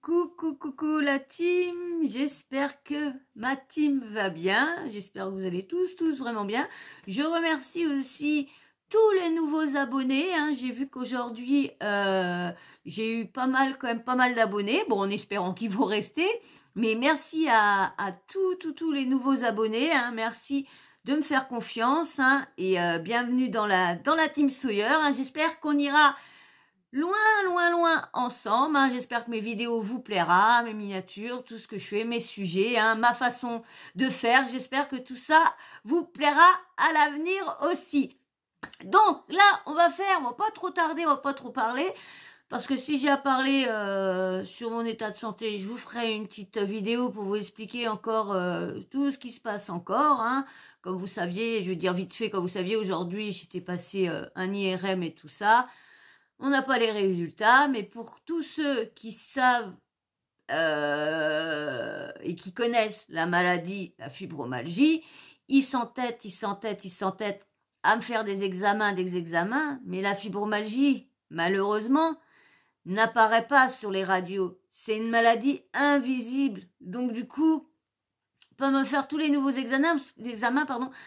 Coucou la team, j'espère que ma team va bien, j'espère que vous allez tous vraiment bien. Je remercie aussi tous les nouveaux abonnés, hein. J'ai vu qu'aujourd'hui j'ai eu quand même pas mal d'abonnés, bon en espérant qu'ils vont rester, mais merci à tous les nouveaux abonnés, hein. Merci de me faire confiance, hein, et bienvenue dans la team Sawyer, hein. J'espère qu'on ira loin ensemble, hein. J'espère que mes vidéos vous plaira, mes miniatures, tout ce que je fais, mes sujets, hein, ma façon de faire. J'espère que tout ça vous plaira à l'avenir aussi. Donc là, on va pas trop tarder, on va pas trop parler, parce que si j'ai à parler sur mon état de santé, je vous ferai une petite vidéo pour vous expliquer encore tout ce qui se passe encore, hein. Comme vous saviez, je veux dire vite fait, comme vous saviez, aujourd'hui, j'étais passé un IRM et tout ça. On n'a pas les résultats, mais pour tous ceux qui savent et qui connaissent la maladie, la fibromyalgie, ils s'entêtent à me faire des examens, mais la fibromyalgie, malheureusement, n'apparaît pas sur les radios. C'est une maladie invisible. Donc du coup, peut me faire tous les nouveaux examens,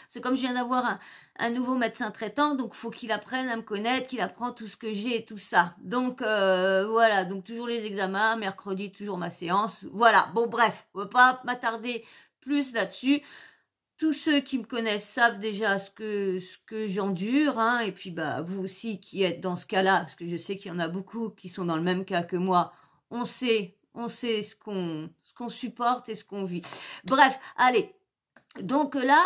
c'est comme je viens d'avoir un nouveau médecin traitant, donc faut qu'il apprenne à me connaître, qu'il apprenne tout ce que j'ai et tout ça. Donc voilà, donc toujours les examens, mercredi toujours ma séance, voilà. Bon bref, on va pas m'attarder plus là-dessus. Tous ceux qui me connaissent savent déjà ce que j'endure, hein, et puis bah vous aussi qui êtes dans ce cas-là, parce que je sais qu'il y en a beaucoup qui sont dans le même cas que moi, on sait ce qu'on supporte et ce qu'on vit. Bref, allez. Donc là,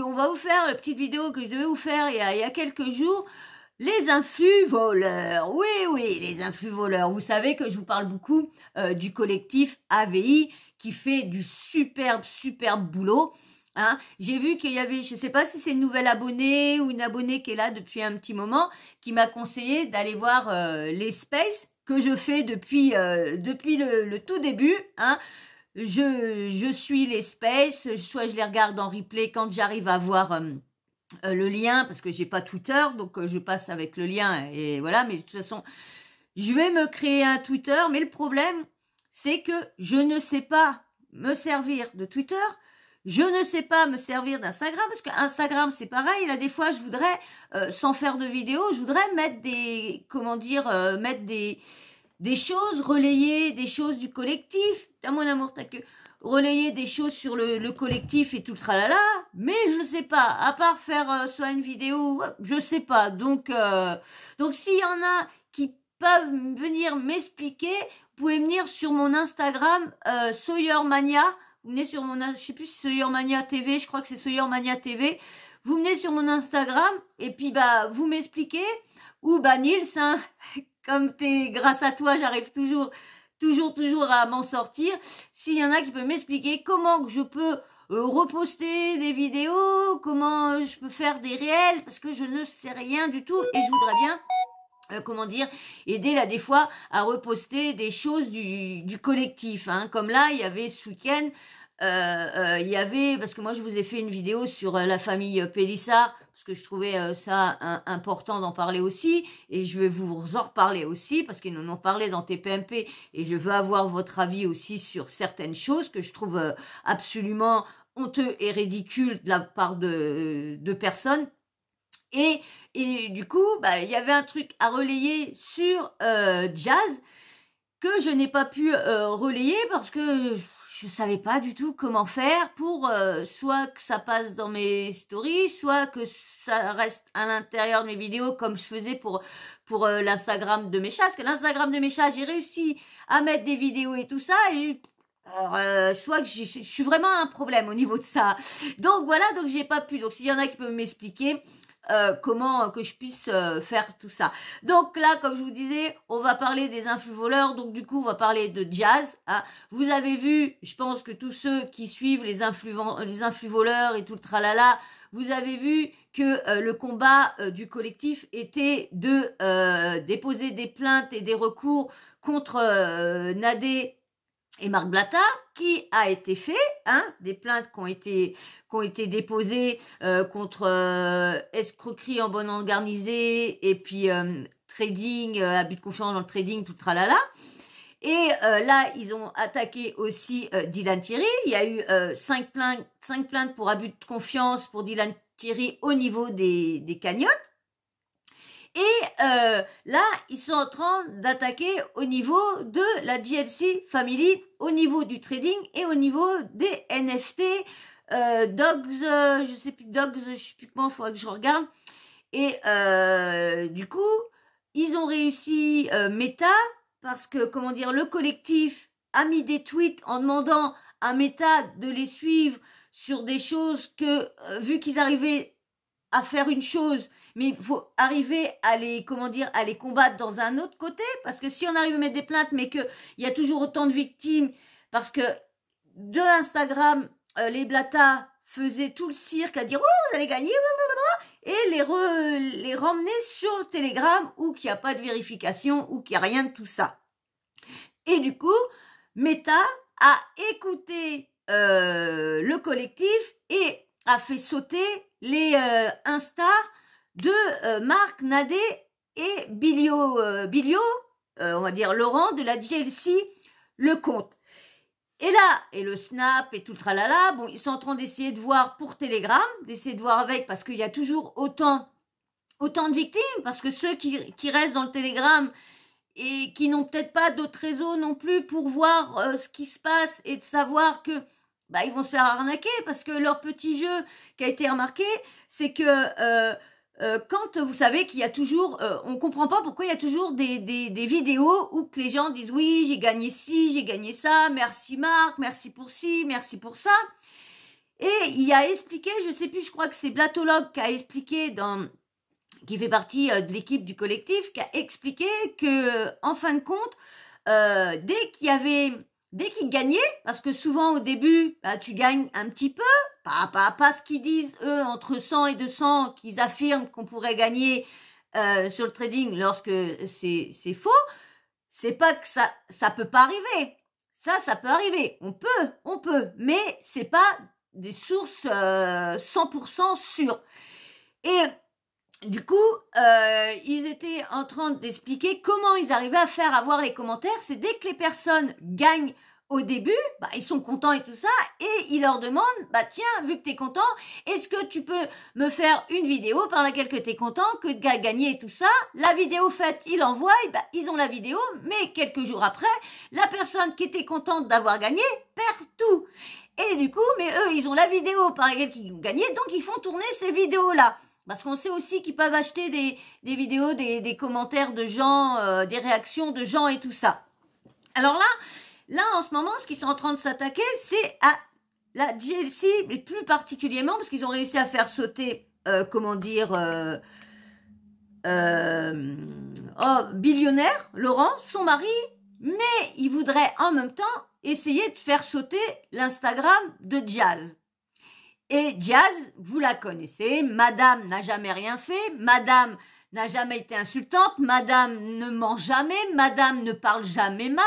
on va vous faire la petite vidéo que je devais vous faire il y a quelques jours. Les influx voleurs. Oui, les influx voleurs. Vous savez que je vous parle beaucoup du collectif AVI qui fait du superbe boulot. Hein, j'ai vu qu'il y avait, je sais pas si c'est une nouvelle abonnée ou une abonnée qui est là depuis un petit moment, qui m'a conseillé d'aller voir les spaces que je fais depuis le tout début, hein. Je suis les spaces, soit je les regarde en replay quand j'arrive à voir le lien, parce que j'ai pas Twitter, donc je passe avec le lien et voilà. Mais de toute façon, je vais me créer un Twitter, mais le problème, c'est que je ne sais pas me servir de Twitter. Je ne sais pas me servir d'Instagram, parce qu'Instagram, c'est pareil. Là, des fois, je voudrais, sans faire de vidéo, je voudrais mettre des choses, relayer des choses du collectif. T'as mon amour, t'as que relayer des choses sur le collectif et tout le tralala. Mais je sais pas, à part faire soit une vidéo, je sais pas. Donc s'il y en a qui peuvent venir m'expliquer, vous pouvez venir sur mon Instagram, Sawyermania. Vous venez sur mon, je sais plus si c'est Sawyermania TV, je crois que c'est Sawyermania TV. Vous venez sur mon Instagram et puis bah vous m'expliquez, ou bah Nils, hein, comme grâce à toi, j'arrive toujours à m'en sortir. S'il y en a qui peut m'expliquer comment que je peux reposter des vidéos, comment je peux faire des réels, parce que je ne sais rien du tout et je voudrais bien aider là des fois à reposter des choses du collectif, hein. Comme là, il y avait ce week-end, il y avait, parce que moi je vous ai fait une vidéo sur la famille Pélissard, parce que je trouvais ça important d'en parler aussi, et je vais vous en reparler aussi, parce qu'ils en ont parlé dans TPMP, et je veux avoir votre avis aussi sur certaines choses que je trouve absolument honteux et ridicule de la part de personnes. Et du coup, bah, il y avait un truc à relayer sur Jazz que je n'ai pas pu relayer parce que je savais pas du tout comment faire pour soit que ça passe dans mes stories, soit que ça reste à l'intérieur de mes vidéos comme je faisais pour l'Instagram de mes chats. Parce que l'Instagram de mes chats, j'ai réussi à mettre des vidéos et tout ça, et soit que je suis vraiment un problème au niveau de ça. Donc voilà, donc j'ai pas pu. Donc s'il y en a qui peuvent m'expliquer comment que je puisse faire tout ça. Donc là, comme je vous disais, on va parler des influx voleurs. Donc du coup, on va parler de Jazz, hein. Vous avez vu, je pense que tous ceux qui suivent les influx voleurs et tout le tralala, vous avez vu que le combat du collectif était de déposer des plaintes et des recours contre Nadé et Marc Blatta, qui a été fait, hein, des plaintes qui ont été déposées contre escroquerie en bonne organisée et puis trading, abus de confiance dans le trading, tout tralala. Et là, ils ont attaqué aussi Dylan Thierry. Il y a eu 5 plaintes pour abus de confiance pour Dylan Thierry au niveau des cagnottes. Et là, ils sont en train d'attaquer au niveau de la DLC Family, au niveau du trading et au niveau des NFT, Dogs, je sais plus comment, il faudrait que je regarde. Et du coup, ils ont réussi Meta, parce que, comment dire, le collectif a mis des tweets en demandant à Meta de les suivre sur des choses que, vu qu'ils arrivaient à faire une chose, mais il faut arriver à les, comment dire, à les combattre dans un autre côté, parce que si on arrive à mettre des plaintes, mais qu'il y a toujours autant de victimes, parce que de Instagram, les blatas faisaient tout le cirque à dire « Oh, vous allez gagner !» et les ramener sur le Telegram où qu'il n'y a pas de vérification, où qu'il n'y a rien de tout ça. Et du coup, Meta a écouté le collectif et a fait sauter les Insta de Marc, Nadé et Bilio, on va dire Laurent de la JLC, le compte. Et là, et le Snap et tout le tralala, bon, ils sont en train d'essayer de voir pour Telegram, d'essayer de voir avec, parce qu'il y a toujours autant de victimes, parce que ceux qui restent dans le Telegram et qui n'ont peut-être pas d'autres réseaux non plus pour voir ce qui se passe et de savoir que bah ils vont se faire arnaquer, parce que leur petit jeu qui a été remarqué, c'est que quand vous savez qu'il y a toujours, on comprend pas pourquoi il y a toujours des vidéos où que les gens disent oui, j'ai gagné ci, j'ai gagné ça, merci Marc, merci pour ci, merci pour ça. Et il a expliqué, je sais plus, je crois que c'est Blatologue qui a expliqué qui fait partie de l'équipe du collectif, qui a expliqué que, en fin de compte, dès qu'ils gagnaient, parce que souvent au début, bah, tu gagnes un petit peu, pas ce qu'ils disent eux, entre 100 et 200, qu'ils affirment qu'on pourrait gagner sur le trading lorsque c'est faux. C'est pas que ça peut pas arriver. Ça peut arriver. On peut, mais c'est pas des sources 100% sûres. Et du coup, ils étaient en train d'expliquer comment ils arrivaient à faire avoir les commentaires. C'est dès que les personnes gagnent au début, bah, ils sont contents et tout ça, et ils leur demandent, bah tiens, vu que t'es content, est-ce que tu peux me faire une vidéo par laquelle que t'es content, que tu as gagné et tout ça. La vidéo faite, ils l'envoient, bah, ils ont la vidéo, mais quelques jours après, la personne qui était contente d'avoir gagné perd tout. Et du coup, mais eux, ils ont la vidéo par laquelle ils ont gagné, donc ils font tourner ces vidéos-là. Parce qu'on sait aussi qu'ils peuvent acheter des vidéos, des commentaires de gens, des réactions de gens et tout ça. Alors là, en ce moment, ce qu'ils sont en train de s'attaquer, c'est à la JLC, mais plus particulièrement parce qu'ils ont réussi à faire sauter, Billionnaire, Laurent, son mari, mais ils voudraient en même temps essayer de faire sauter l'Instagram de Jazz. Et Jazz, vous la connaissez, madame n'a jamais rien fait, madame n'a jamais été insultante, madame ne ment jamais, madame ne parle jamais mal.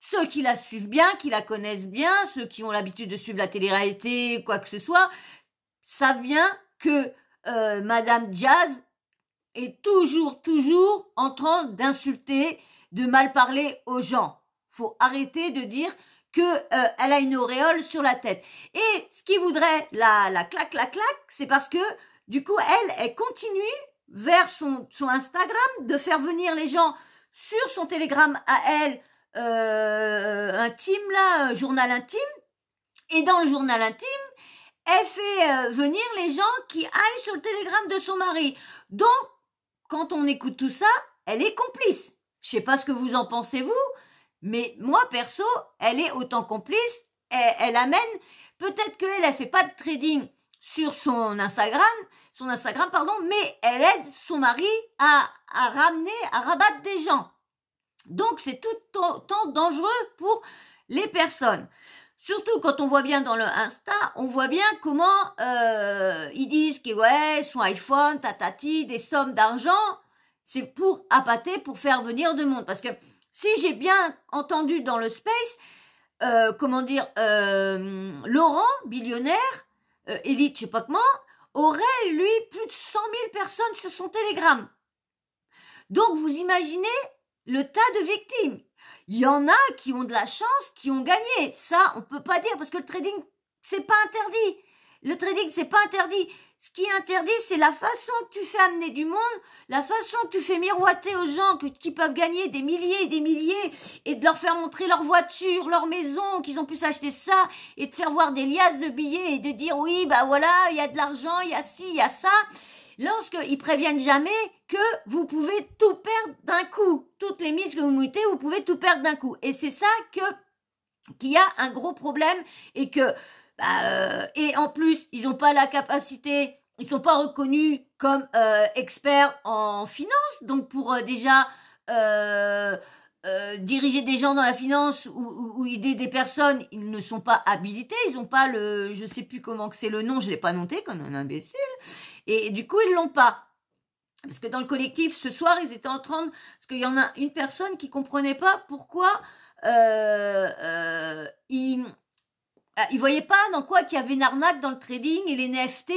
Ceux qui la suivent bien, qui la connaissent bien, ceux qui ont l'habitude de suivre la télé-réalité, quoi que ce soit, savent bien que madame Jazz est toujours en train d'insulter, de mal parler aux gens. Faut arrêter de dire que elle a une auréole sur la tête. Et ce qui voudrait la claque, c'est parce que du coup elle continue vers son Instagram de faire venir les gens sur son Telegram à elle, intime là, journal intime. Et dans le journal intime, elle fait venir les gens qui aillent sur le Telegram de son mari. Donc, quand on écoute tout ça, elle est complice. Je sais pas ce que vous en pensez vous, mais moi, perso, elle est autant complice, elle amène, peut-être qu'elle fait pas de trading sur son Instagram, mais elle aide son mari à rabattre des gens. Donc, c'est tout autant dangereux pour les personnes. Surtout quand on voit bien dans le Insta, on voit bien comment ils disent que ouais, son iPhone, tatati, des sommes d'argent, c'est pour appâter, pour faire venir du monde. Parce que si j'ai bien entendu dans le space, Laurent, billionnaire, élite, je sais pas comment, aurait, lui, plus de 100 000 personnes sur son Telegram. Donc, vous imaginez le tas de victimes. Il y en a qui ont de la chance, qui ont gagné. Ça, on peut pas dire parce que le trading, c'est pas interdit. Le trading, c'est pas interdit. Ce qui est interdit, c'est la façon que tu fais amener du monde, la façon que tu fais miroiter aux gens qui peuvent gagner des milliers et des milliers et de leur faire montrer leur voiture, leur maison, qu'ils ont pu s'acheter ça et de faire voir des liasses de billets et de dire oui, bah voilà, il y a de l'argent, il y a ci, il y a ça. Lorsqu'ils préviennent jamais que vous pouvez tout perdre d'un coup. Toutes les mises que vous mettez, vous pouvez tout perdre d'un coup. Et c'est ça qu'il y a un gros problème et que et en plus, ils n'ont pas la capacité, ils sont pas reconnus comme experts en finance, donc pour déjà diriger des gens dans la finance ou aider des personnes, ils ne sont pas habilités, ils n'ont pas je sais plus comment que c'est le nom, je l'ai pas noté comme un imbécile, et du coup ils l'ont pas. Parce que dans le collectif, ce soir, ils étaient en train parce qu'il y en a une personne qui comprenait pas pourquoi il voyait pas dans quoi qu'il y avait une arnaque dans le trading et les NFT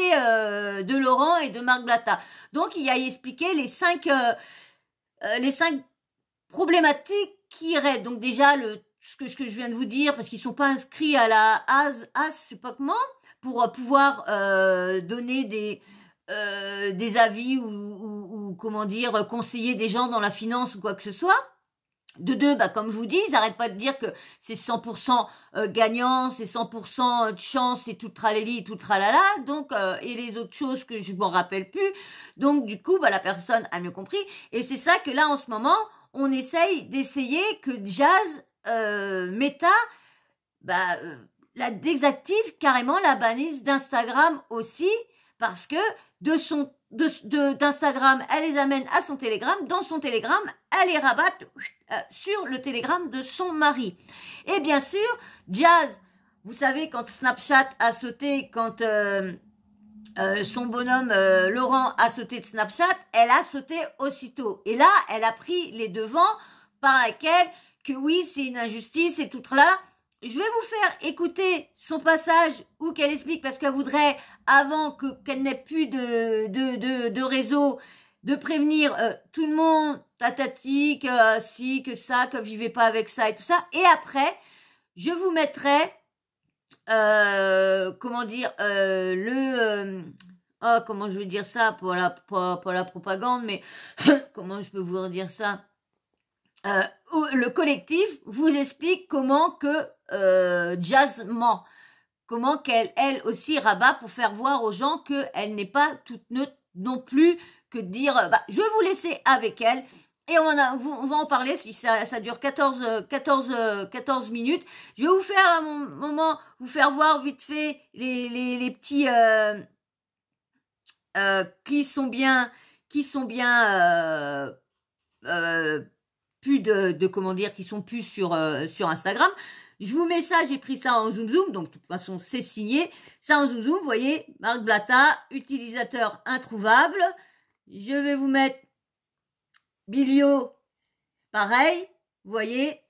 de Laurent et de Marc Blatta. Donc il a expliqué les cinq problématiques qui iraient. Donc déjà ce que je viens de vous dire, parce qu'ils sont pas inscrits à la AS, je sais pas comment, pour pouvoir donner des avis ou comment dire, conseiller des gens dans la finance ou quoi que ce soit. De deux, comme je vous dis, ils n'arrêtent pas de dire que c'est 100% gagnant, c'est 100% de chance et tout tralali et tout tralala, donc et les autres choses que je m'en rappelle plus. Donc du coup, la personne a mieux compris. Et c'est ça que là en ce moment, on d'essayer que Jazz Meta la désactive carrément, la bannisse d'Instagram aussi, parce que d'Instagram, elle les amène à son Telegram. Dans son Telegram, elle les rabatte sur le Telegram de son mari. Et bien sûr, Jazz, vous savez, quand Snapchat a sauté, quand son bonhomme Laurent a sauté de Snapchat, elle a sauté aussitôt. Et là, elle a pris les devants par laquelle que oui, c'est une injustice et tout là. Je vais vous faire écouter son passage où qu'elle explique parce qu'elle voudrait, avant qu'elle n'ait plus de réseau, de prévenir tout le monde, tatati, que si, que ça, que vivez pas avec ça et tout ça. Et après, je vous mettrai, comment dire, comment je vais dire ça pour la propagande, mais comment je peux vous dire ça? Le collectif vous explique comment que Jazz ment, comment qu'elle aussi rabat pour faire voir aux gens qu'elle n'est pas toute neutre non plus, que de dire je vais vous laisser avec elle et on va en parler si ça dure 14 minutes. Je vais vous faire à mon moment vous faire voir vite fait les petits qui sont bien plus de comment dire, qui sont plus sur Instagram. Je vous mets ça, j'ai pris ça en zoom, donc de toute façon c'est signé. Ça en zoom, vous voyez, Marc Blatta, utilisateur introuvable. Je vais vous mettre Bilio, pareil, vous voyez,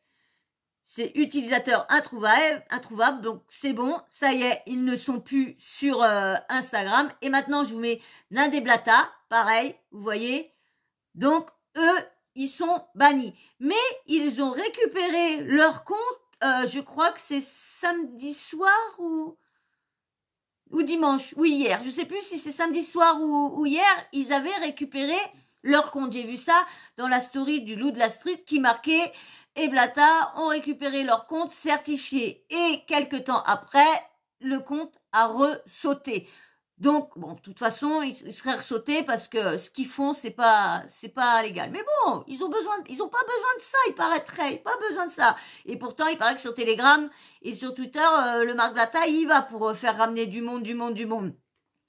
c'est utilisateur introuvable, donc c'est bon, ça y est, ils ne sont plus sur Instagram. Et maintenant je vous mets Nindé Blatta, pareil, vous voyez, donc eux, ils sont bannis. Mais ils ont récupéré leur compte, je crois que c'est samedi soir ou dimanche, ou hier. Je sais plus si c'est samedi soir ou hier, ils avaient récupéré leur compte. J'ai vu ça dans la story du Loup de la Street qui marquait et Blatta ont récupéré leur compte certifié. Et quelques temps après, le compte a ressauté. Donc, bon, de toute façon, ils seraient ressautés parce que ce qu'ils font, c'est pas légal. Mais bon, ils ont pas besoin de ça, il paraîtrait, pas besoin de ça. Et pourtant, il paraît que sur Telegram et sur Twitter, le Marc Blatta, il va pour faire ramener du monde.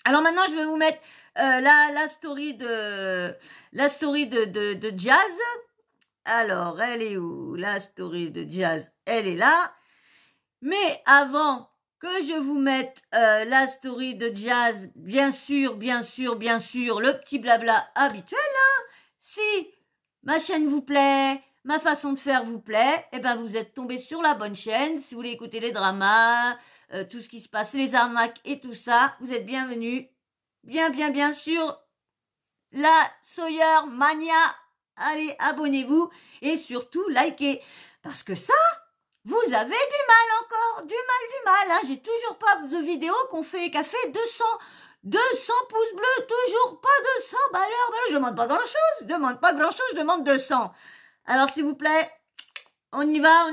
Alors maintenant, je vais vous mettre la story de Jazz. Alors, elle est où? La story de Jazz, elle est là. Mais avant que je vous mette la story de Jazz, bien sûr, le petit blabla habituel, hein. Si ma chaîne vous plaît, ma façon de faire vous plaît, eh ben vous êtes tombé sur la bonne chaîne. Si vous voulez écouter les dramas, tout ce qui se passe, les arnaques et tout ça, vous êtes bienvenus. Bien sûr, la Sawyer Mania allez, abonnez-vous et surtout likez. Parce que ça, vous avez du mal encore, du mal. Hein. J'ai toujours pas de vidéo qui a fait 200 pouces bleus, toujours pas 200. Bah alors, je demande pas grand-chose, je demande 200. Alors s'il vous plaît, on y va,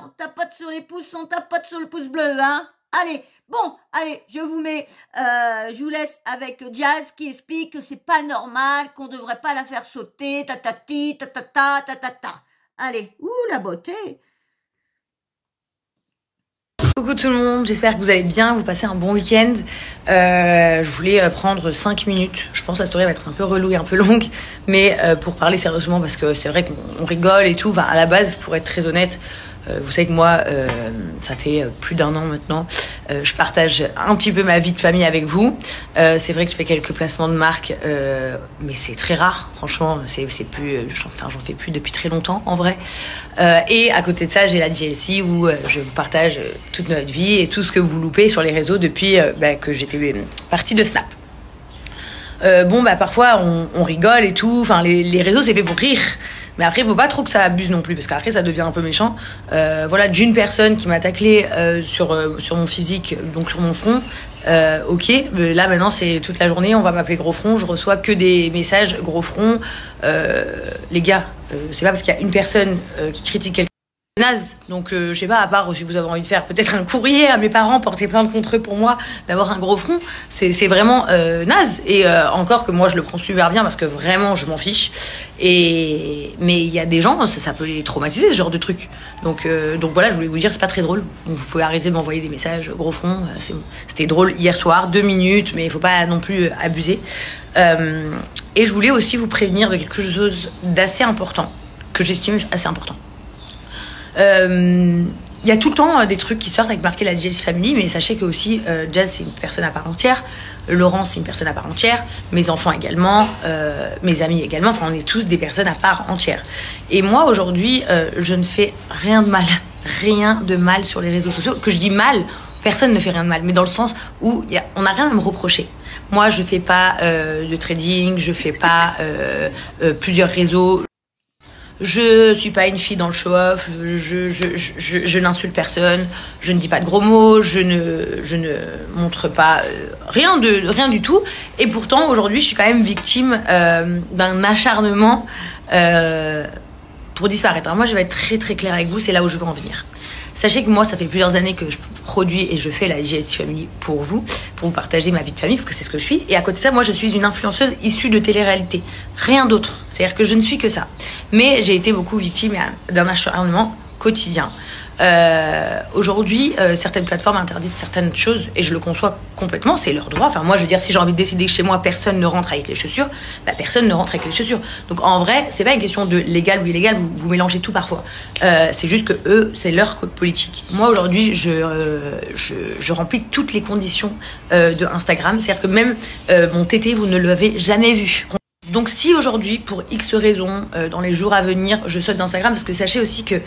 on tapote sur les pouces, on tapote sur le pouce bleu, hein. Allez, bon, allez, je vous laisse avec Jazz qui explique que c'est pas normal, qu'on devrait pas la faire sauter, tatati, tatata, tatata. Allez, la beauté. Coucou tout le monde, j'espère que vous allez bien, vous passez un bon week-end. Je voulais prendre 5 minutes, je pense que la story va être un peu relou et un peu longue, mais pour parler sérieusement, parce que c'est vrai qu'on rigole et tout, à la base, pour être très honnête, vous savez que moi, ça fait plus d'1 an maintenant, je partage un petit peu ma vie de famille avec vous. C'est vrai que je fais quelques placements de marque, mais c'est très rare. Franchement, c'est plus, j'en fais plus depuis très longtemps en vrai. Et à côté de ça, j'ai la JLC où je vous partage toute notre vie et tout ce que vous loupez sur les réseaux depuis que j'étais partie de Snap. Parfois on rigole et tout. Enfin, les réseaux c'est fait pour rire. Mais après, il faut pas trop que ça abuse non plus, parce qu'après, ça devient un peu méchant. Voilà, d'une personne qui m'a taclé sur mon physique, donc sur mon front. Ok, là maintenant, c'est toute la journée, on va m'appeler gros front, je reçois que des messages gros front. Les gars, c'est pas parce qu'il y a une personne qui critique quelqu'un naze, donc je sais pas, à part si vous avez envie de faire peut-être un courrier à mes parents, porter plainte contre eux pour moi d'avoir un gros front, c'est vraiment naze, et encore que moi je le prends super bien parce que vraiment je m'en fiche, mais il y a des gens, ça peut les traumatiser ce genre de truc, donc voilà, je voulais vous dire, c'est pas très drôle, donc vous pouvez arrêter de m'envoyer des messages gros front, c'était drôle hier soir, 2 minutes, mais il faut pas non plus abuser, et je voulais aussi vous prévenir de quelque chose d'assez important, que j'estime assez important. Il y a tout le temps des trucs qui sortent avec marqué la JLC Family, mais sachez que aussi Jazz c'est une personne à part entière, Laurent c'est une personne à part entière, mes enfants également, mes amis également, enfin on est tous des personnes à part entière. Et moi aujourd'hui je ne fais rien de mal sur les réseaux sociaux. Que je dis mal, personne ne fait rien de mal, mais dans le sens où on n'a rien à me reprocher. Moi je fais pas de trading, je fais pas plusieurs réseaux. Je suis pas une fille dans le show-off, je n'insulte personne, je ne dis pas de gros mots, je ne montre pas rien du tout. Et pourtant, aujourd'hui, je suis quand même victime d'un acharnement pour disparaître. Alors moi, je vais être très très claire avec vous, c'est là où je veux en venir. Sachez que moi, ça fait plusieurs années que je produis et je fais la JLC Family pour vous partager ma vie de famille, parce que c'est ce que je suis. Et à côté de ça, moi, je suis une influenceuse issue de télé-réalité. Rien d'autre. C'est-à-dire que je ne suis que ça. Mais j'ai été beaucoup victime d'un acharnement quotidien. Aujourd'hui, certaines plateformes interdisent certaines choses et je le conçois complètement, c'est leur droit. Enfin, moi, je veux dire, si j'ai envie de décider que chez moi, personne ne rentre avec les chaussures, personne ne rentre avec les chaussures. Donc, en vrai, c'est pas une question de légal ou illégal, vous mélangez tout parfois. C'est juste que eux, c'est leur code politique. Moi, aujourd'hui, je remplis toutes les conditions de Instagram. C'est-à-dire que même mon tété, vous ne l'avez jamais vu. Donc, si aujourd'hui, pour X raisons, dans les jours à venir, je saute d'Instagram, parce que sachez aussi que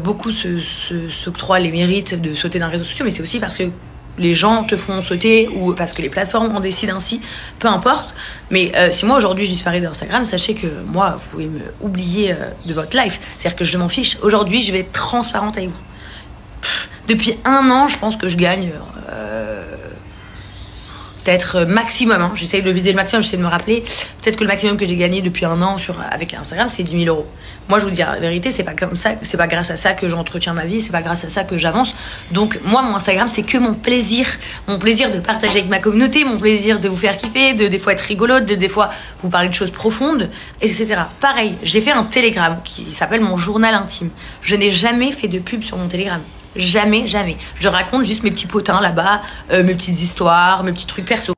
beaucoup s'octroient les mérites de sauter d'un réseau social, mais c'est aussi parce que les gens te font sauter ou parce que les plateformes en décident ainsi, peu importe. Mais si moi aujourd'hui je disparais d'Instagram, sachez que moi vous pouvez me oublier de votre life, c'est-à-dire que je m'en fiche. Aujourd'hui je vais être transparente avec vous. Depuis 1 an je pense que je gagne peut-être maximum, j'essaye de viser le maximum, j'essaie de me rappeler, peut-être que le maximum que j'ai gagné depuis 1 an avec Instagram, c'est 10 000 €. Moi, je vous dis la vérité, c'est pas comme ça, c'est pas grâce à ça que j'entretiens ma vie, c'est pas grâce à ça que j'avance. Donc, moi, mon Instagram, c'est que mon plaisir de partager avec ma communauté, mon plaisir de vous faire kiffer, de des fois être rigolote, de des fois vous parler de choses profondes, etc. Pareil, j'ai fait un Telegram qui s'appelle mon journal intime. Je n'ai jamais fait de pub sur mon Telegram. Jamais. Je raconte juste mes petits potins là-bas, mes petites histoires, mes petits trucs perso.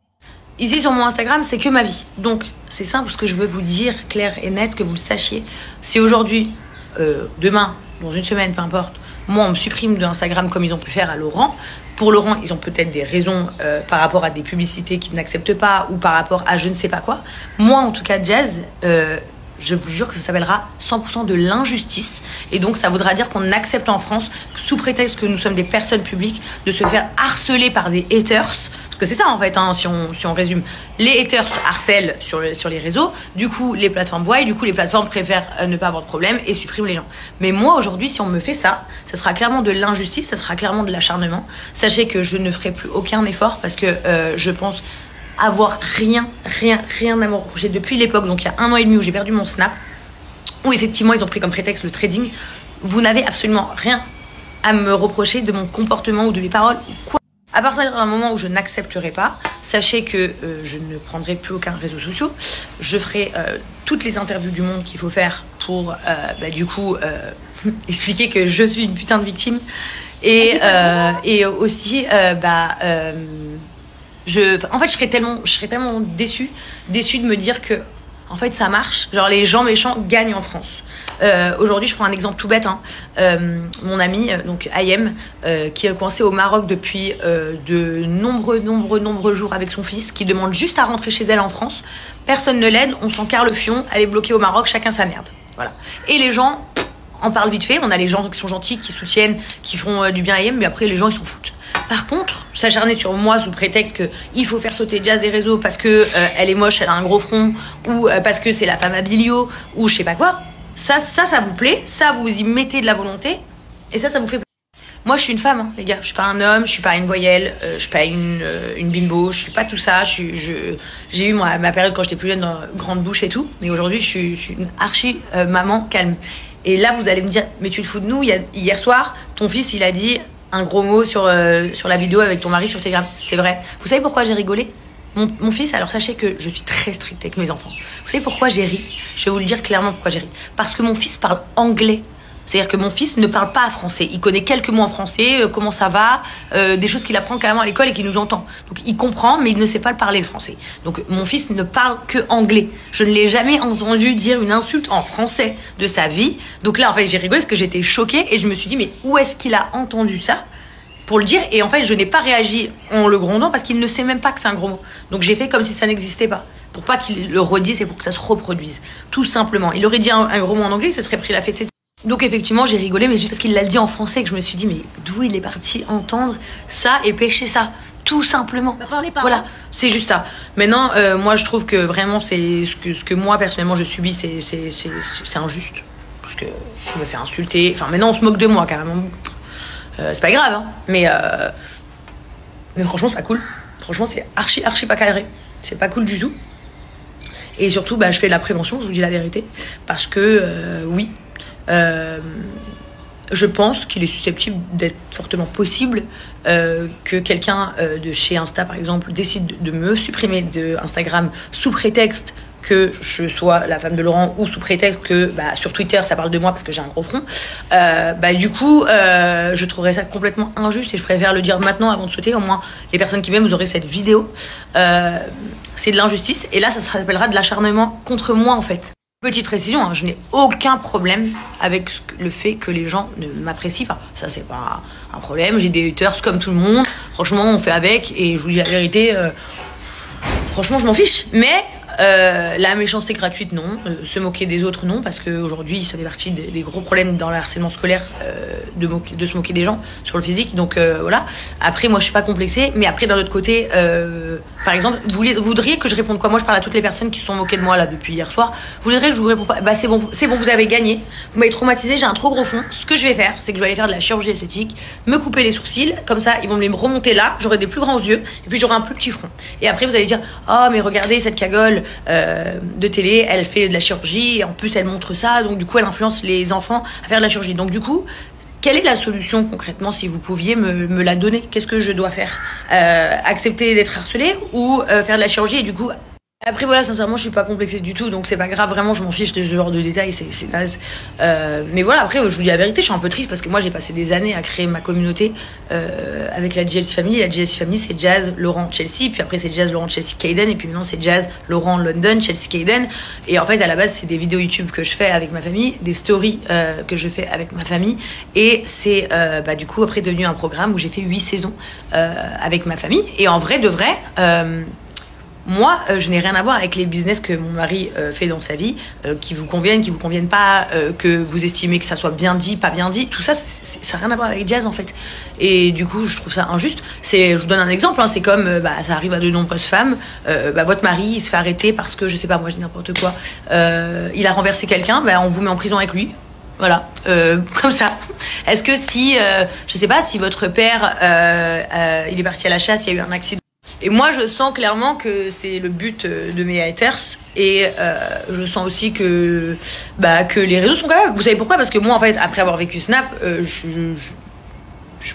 Ici sur mon Instagram, c'est que ma vie. Donc, c'est simple ce que je veux vous dire, clair et net, que vous le sachiez. Si aujourd'hui, demain, dans une semaine, peu importe, moi on me supprime de Instagram comme ils ont pu faire à Laurent. Pour Laurent, ils ont peut-être des raisons par rapport à des publicités qu'ils n'acceptent pas ou par rapport à je ne sais pas quoi. Moi, en tout cas, Jazz, je vous jure que ça s'appellera 100% de l'injustice. Et donc, ça voudra dire qu'on accepte en France, sous prétexte que nous sommes des personnes publiques, de se faire harceler par des haters. Parce que c'est ça en fait, hein, si on résume. Les haters harcèlent sur les réseaux, du coup les plateformes voient, et du coup les plateformes préfèrent ne pas avoir de problème et suppriment les gens. Mais moi aujourd'hui, si on me fait ça, ça sera clairement de l'injustice, ça sera clairement de l'acharnement. Sachez que je ne ferai plus aucun effort parce que je pense avoir rien à me reprocher depuis l'époque, donc il y a 1 an et demi où j'ai perdu mon Snap, où effectivement ils ont pris comme prétexte le trading. Vous n'avez absolument rien à me reprocher de mon comportement ou de mes paroles ou quoi. À partir d'un moment où je n'accepterai pas, sachez que je ne prendrai plus aucun réseau social. Je ferai toutes les interviews du monde qu'il faut faire pour du coup expliquer que je suis une putain de victime. Et aussi en fait je serais tellement déçue de me dire que en fait ça marche, genre les gens méchants gagnent en France. Aujourd'hui je prends un exemple tout bête, hein. Mon ami donc Ayem qui est coincé au Maroc depuis de nombreux jours avec son fils, qui demande juste à rentrer chez elle en France, personne ne l'aide, on s'en carre le fion, elle est bloquée au Maroc, chacun sa merde, voilà. Et les gens en parlent vite fait, on a les gens qui sont gentils, qui soutiennent, qui font du bien à Ayem, mais après les gens ils s'en foutent. Par contre, s'acharner sur moi sous prétexte que il faut faire sauter Jazz des réseaux parce que elle est moche, elle a un gros front, ou parce que c'est la femme à Bilio, ou je sais pas quoi, ça vous plaît, ça vous y mettez de la volonté, et ça vous fait plaisir. Moi je suis une femme, hein, les gars, je suis pas un homme, je suis pas une voyelle, je suis pas une bimbo, je suis pas tout ça, j'ai eu ma période quand j'étais plus jeune dans grande bouche et tout, mais aujourd'hui je suis une archi maman calme. Et là vous allez me dire, mais tu te fous de nous, hier soir, ton fils il a dit un gros mot sur la vidéo avec ton mari sur Telegram. C'est vrai. Vous savez pourquoi j'ai rigolé ? Mon fils, alors sachez que je suis très stricte avec mes enfants. Vous savez pourquoi j'ai ri ? Je vais vous le dire clairement pourquoi j'ai ri. Parce que mon fils parle anglais. C'est-à-dire que mon fils ne parle pas français. Il connaît quelques mots en français, comment ça va, des choses qu'il apprend carrément à l'école et qu'il nous entend. Donc il comprend, mais il ne sait pas le parler, le français. Donc mon fils ne parle que anglais. Je ne l'ai jamais entendu dire une insulte en français de sa vie. Donc là, en fait, j'ai rigolé parce que j'étais choquée et je me suis dit, mais où est-ce qu'il a entendu ça pour le dire? Et en fait, je n'ai pas réagi en le grondant parce qu'il ne sait même pas que c'est un gros mot. Donc j'ai fait comme si ça n'existait pas. Pour pas qu'il le redise et pour que ça se reproduise. Tout simplement. Il aurait dit un gros mot en anglais, il se serait pris la fête. Donc effectivement j'ai rigolé, mais juste parce qu'il l'a dit en français que je me suis dit mais d'où il est parti entendre ça et pêcher ça, tout simplement. Voilà, c'est juste ça. Maintenant moi je trouve que vraiment c'est ce que moi personnellement je subis, c'est injuste parce que je me fais insulter. Enfin maintenant on se moque de moi carrément. C'est pas grave hein, mais franchement c'est pas cool. Franchement c'est archi pas cadré. C'est pas cool du tout. Et surtout je fais de la prévention, je vous dis la vérité, parce que oui. Je pense qu'il est susceptible d'être fortement possible que quelqu'un de chez Insta par exemple décide de me supprimer de Instagram sous prétexte que je sois la femme de Laurent, ou sous prétexte que sur Twitter ça parle de moi parce que j'ai un gros front. Du coup je trouverais ça complètement injuste et je préfère le dire maintenant avant de sauter. Au moins les personnes qui m'aiment, vous aurez cette vidéo. C'est de l'injustice et là ça s'appellera de l'acharnement contre moi en fait. Petite précision, hein, je n'ai aucun problème avec le fait que les gens ne m'apprécient pas. Ça, c'est pas un problème. J'ai des haters comme tout le monde. Franchement, on fait avec. Et je vous dis la vérité, franchement, je m'en fiche. Mais la méchanceté gratuite, non. Se moquer des autres, non. Parce qu'aujourd'hui, ça fait partie des gros problèmes dans le harcèlement scolaire de se moquer des gens sur le physique. Donc voilà. Après, moi, je suis pas complexée. Mais après, d'un autre côté, par exemple, vous voudriez que je réponde quoi? Moi, je parle à toutes les personnes qui se sont moquées de moi là depuis hier soir. Vous voudriez que je vous réponde pas? C'est bon, vous avez gagné. Vous m'avez traumatisé, j'ai un trop gros fond. Ce que je vais faire, c'est que je vais aller faire de la chirurgie esthétique, me couper les sourcils. Comme ça, ils vont me les remonter là. J'aurai des plus grands yeux et puis j'aurai un plus petit front. Et après, vous allez dire, oh mais regardez cette cagole de télé, elle fait de la chirurgie et en plus elle montre ça. Donc du coup, elle influence les enfants à faire de la chirurgie. Donc du coup, quelle est la solution concrètement, si vous pouviez me la donner? Qu'est-ce que je dois faire? Accepter d'être harcelée ou faire de la chirurgie? Et du coup, après voilà, sincèrement, je suis pas complexée du tout, donc c'est pas grave, vraiment, je m'en fiche de ce genre de détails, c'est naze. Mais voilà, après, je vous dis la vérité, je suis un peu triste parce que moi, j'ai passé des années à créer ma communauté avec la JLC Family. La JLC Family, c'est Jazz, Laurent, Chelsea, puis après c'est Jazz, Laurent, Chelsea, Kayden, et puis maintenant c'est Jazz, Laurent, London, Chelsea, Kayden. Et en fait, à la base, c'est des vidéos YouTube que je fais avec ma famille, des stories que je fais avec ma famille, et c'est du coup après devenu un programme où j'ai fait 8 saisons avec ma famille. Et en vrai de vrai, Moi, je n'ai rien à voir avec les business que mon mari fait dans sa vie, qui vous conviennent pas, que vous estimez que ça soit bien dit, pas bien dit. Tout ça, ça n'a rien à voir avec Jazz en fait. Et du coup, je trouve ça injuste. Je vous donne un exemple. Hein, c'est comme, ça arrive à de nombreuses femmes. Votre mari, il se fait arrêter parce que je sais pas, moi je dis n'importe quoi. Il a renversé quelqu'un, on vous met en prison avec lui. Voilà, comme ça. Est-ce que si, je sais pas, si votre père, il est parti à la chasse, il y a eu un accident. Et moi, je sens clairement que c'est le but de mes haters. Et je sens aussi que les réseaux sont quand même... Vous savez pourquoi? Parce que moi, en fait, après avoir vécu Snap, je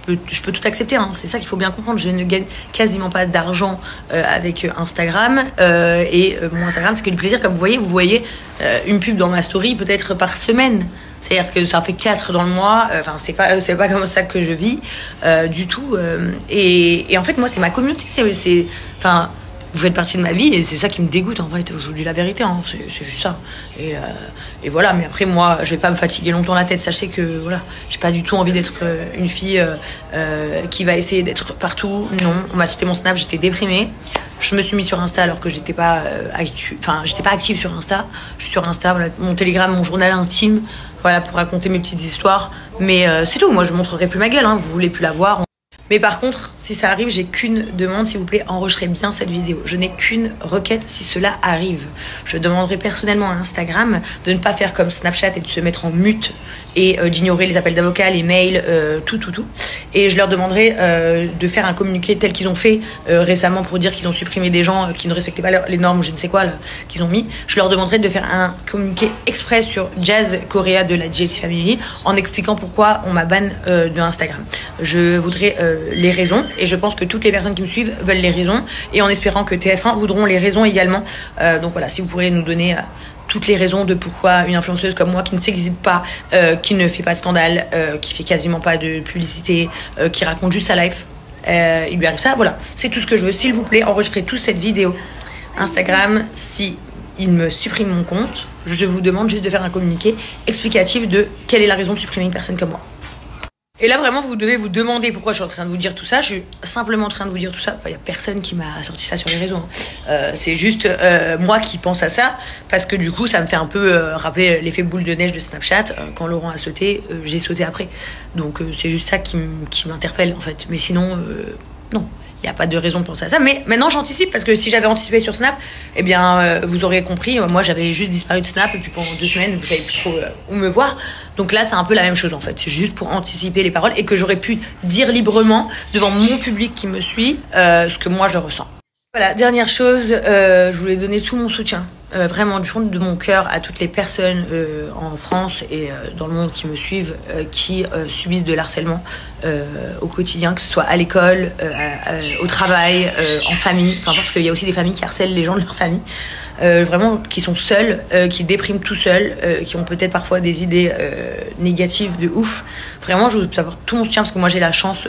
peux tout accepter. Hein. C'est ça qu'il faut bien comprendre. Je ne gagne quasiment pas d'argent avec Instagram. Mon Instagram, c'est que du plaisir. Comme vous voyez une pub dans ma story peut-être par semaine. C'est-à-dire que ça fait 4 dans le mois. Enfin, c'est pas comme ça que je vis du tout. Et en fait, moi, c'est ma communauté. Enfin, vous faites partie de ma vie et c'est ça qui me dégoûte. En fait, je vous dis la vérité. Hein, c'est juste ça. Et voilà. Mais après, moi, je vais pas me fatiguer longtemps la tête. Sachez que voilà, j'ai pas du tout envie d'être une fille qui va essayer d'être partout. Non, on m'a cité mon Snap. J'étais déprimée. Je me suis mis sur Insta alors que j'étais pas active sur Insta. Je suis sur Insta, voilà, mon Telegram, mon journal intime, voilà, pour raconter mes petites histoires. Mais c'est tout, moi je montrerai plus ma gueule, hein, vous voulez plus la voir. Mais par contre, si ça arrive, j'ai qu'une demande, s'il vous plaît, enregistrez bien cette vidéo. Je n'ai qu'une requête si cela arrive. Je demanderai personnellement à Instagram de ne pas faire comme Snapchat et de se mettre en mute et d'ignorer les appels d'avocats, les mails, tout. Et je leur demanderai de faire un communiqué tel qu'ils ont fait récemment pour dire qu'ils ont supprimé des gens qui ne respectaient pas les normes ou je ne sais quoi là, qu'ils ont mis. Je leur demanderai de faire un communiqué exprès sur Jazz Correa de la JLC Family en expliquant pourquoi on m'a ban de Instagram. Je voudrais les raisons et je pense que toutes les personnes qui me suivent veulent les raisons et en espérant que TF1 voudront les raisons également. Donc voilà, si vous pourrez nous donner toutes les raisons de pourquoi une influenceuse comme moi qui ne s'exhibe pas, qui ne fait pas de scandale, qui fait quasiment pas de publicité, qui raconte juste sa life, il lui arrive ça. Voilà, c'est tout ce que je veux. S'il vous plaît, enregistrez tous cette vidéo Instagram. Si il me supprime mon compte, je vous demande juste de faire un communiqué explicatif de quelle est la raison de supprimer une personne comme moi. Et là, vraiment, vous devez vous demander pourquoi je suis en train de vous dire tout ça. Je suis simplement en train de vous dire tout ça. Il n'y a personne qui m'a sorti ça sur les réseaux. C'est juste moi qui pense à ça. Parce que du coup, ça me fait un peu rappeler l'effet boule de neige de Snapchat. Quand Laurent a sauté, j'ai sauté après. Donc, c'est juste ça qui m'interpelle, en fait. Mais sinon, non. Il n'y a pas de raison pour penser à ça. Mais maintenant, j'anticipe parce que si j'avais anticipé sur Snap, eh bien, vous auriez compris. Moi, j'avais juste disparu de Snap et puis pendant 2 semaines, vous savez plus trop où me voir. Donc là, c'est un peu la même chose en fait. C'est juste pour anticiper les paroles et que j'aurais pu dire librement devant mon public qui me suit ce que moi je ressens. Voilà, dernière chose, je voulais donner tout mon soutien, vraiment du fond de mon cœur à toutes les personnes en France et dans le monde qui me suivent, qui subissent de l'harcèlement au quotidien, que ce soit à l'école, au travail, en famille, peu importe, parce qu'il y a aussi des familles qui harcèlent les gens de leur famille. Vraiment qui sont seuls, qui dépriment tout seuls, qui ont peut-être parfois des idées négatives de ouf. Vraiment, je veux savoir tout mon soutien parce que moi j'ai la chance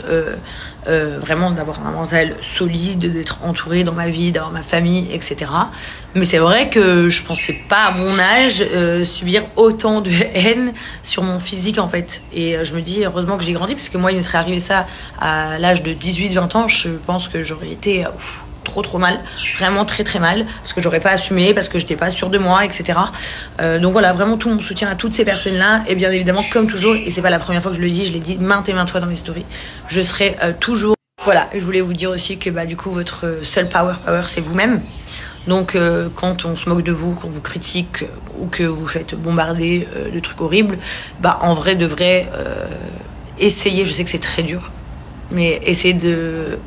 vraiment d'avoir un mental solide, d'être entourée dans ma vie, d'avoir ma famille, etc. Mais c'est vrai que je pensais pas à mon âge subir autant de haine sur mon physique en fait. Et je me dis heureusement que j'ai grandi parce que moi il me serait arrivé ça à l'âge de 18-20 ans, je pense que j'aurais été trop mal, vraiment très mal, parce que j'aurais pas assumé, parce que j'étais pas sûre de moi, etc. Donc voilà, vraiment tout mon soutien à toutes ces personnes-là, et bien évidemment, comme toujours, et c'est pas la première fois que je le dis, je l'ai dit maintes et maintes fois dans mes stories, je serai toujours... Voilà, je voulais vous dire aussi que du coup, votre seul power, c'est vous-même. Donc quand on se moque de vous, qu'on vous critique, ou que vous faites bombarder de trucs horribles, en vrai, de vrai, essayez, je sais que c'est très dur, mais essayez de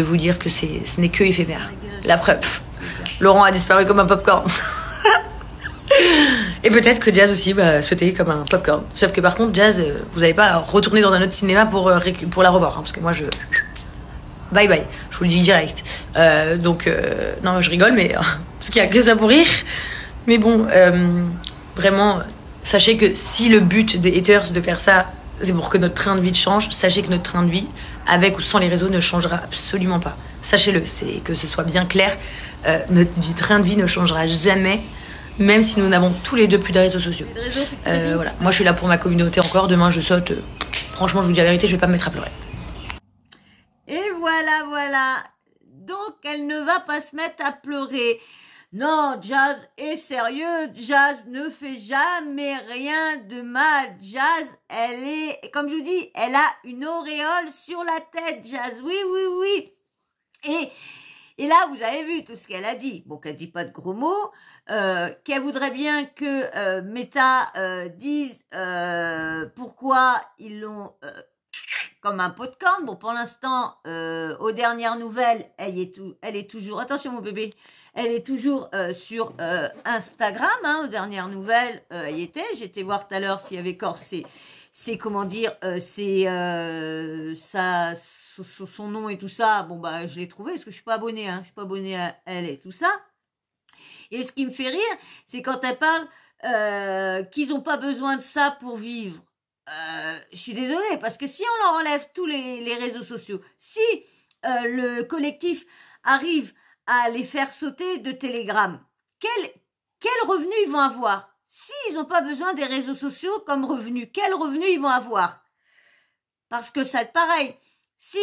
vous dire que ce n'est que éphémère. La preuve, Laurent a disparu comme un popcorn. Et peut-être que Jazz aussi va sauter comme un popcorn. Sauf que par contre, Jazz, vous n'allez pas retourner dans un autre cinéma pour la revoir. Hein, parce que moi, bye bye, je vous le dis direct. Non, je rigole, mais parce qu'il n'y a que ça pour rire. Mais bon, vraiment, sachez que si le but des haters de faire ça, c'est pour que notre train de vie change, sachez que notre train de vie, avec ou sans les réseaux, ne changera absolument pas. Sachez-le, c'est que ce soit bien clair, notre train de vie ne changera jamais, même si nous n'avons tous les deux plus de réseaux sociaux. Voilà. Moi, je suis là pour ma communauté encore. Demain, je saute. Franchement, je vous dis la vérité, je vais pas me mettre à pleurer. Et voilà. donc elle ne va pas se mettre à pleurer. Non, Jazz est sérieux, Jazz ne fait jamais rien de mal. Jazz, elle est, comme je vous dis, elle a une auréole sur la tête, Jazz. Oui, oui, oui. Et là, vous avez vu tout ce qu'elle a dit. Bon, qu'elle dit pas de gros mots, qu'elle voudrait bien que Meta dise pourquoi ils l'ont comme un pot de corne. Bon, pour l'instant, aux dernières nouvelles, elle est toujours. Attention, mon bébé. Elle est toujours sur Instagram. Hein, aux dernières nouvelles, elle y était. J'étais voir tout à l'heure s'il y avait encore c'est comment dire, son nom et tout ça. Bon bah je l'ai trouvé parce que je suis pas abonnée. Hein, je suis pas abonnée à elle et tout ça. Et ce qui me fait rire, c'est quand elle parle qu'ils ont pas besoin de ça pour vivre. Je suis désolée parce que si on leur enlève tous les réseaux sociaux, si le collectif arrive à les faire sauter de Telegram, quel revenu ils vont avoir? S'ils n'ont pas besoin des réseaux sociaux comme revenu, quel revenu ils vont avoir? Parce que ça c'est pareil. Si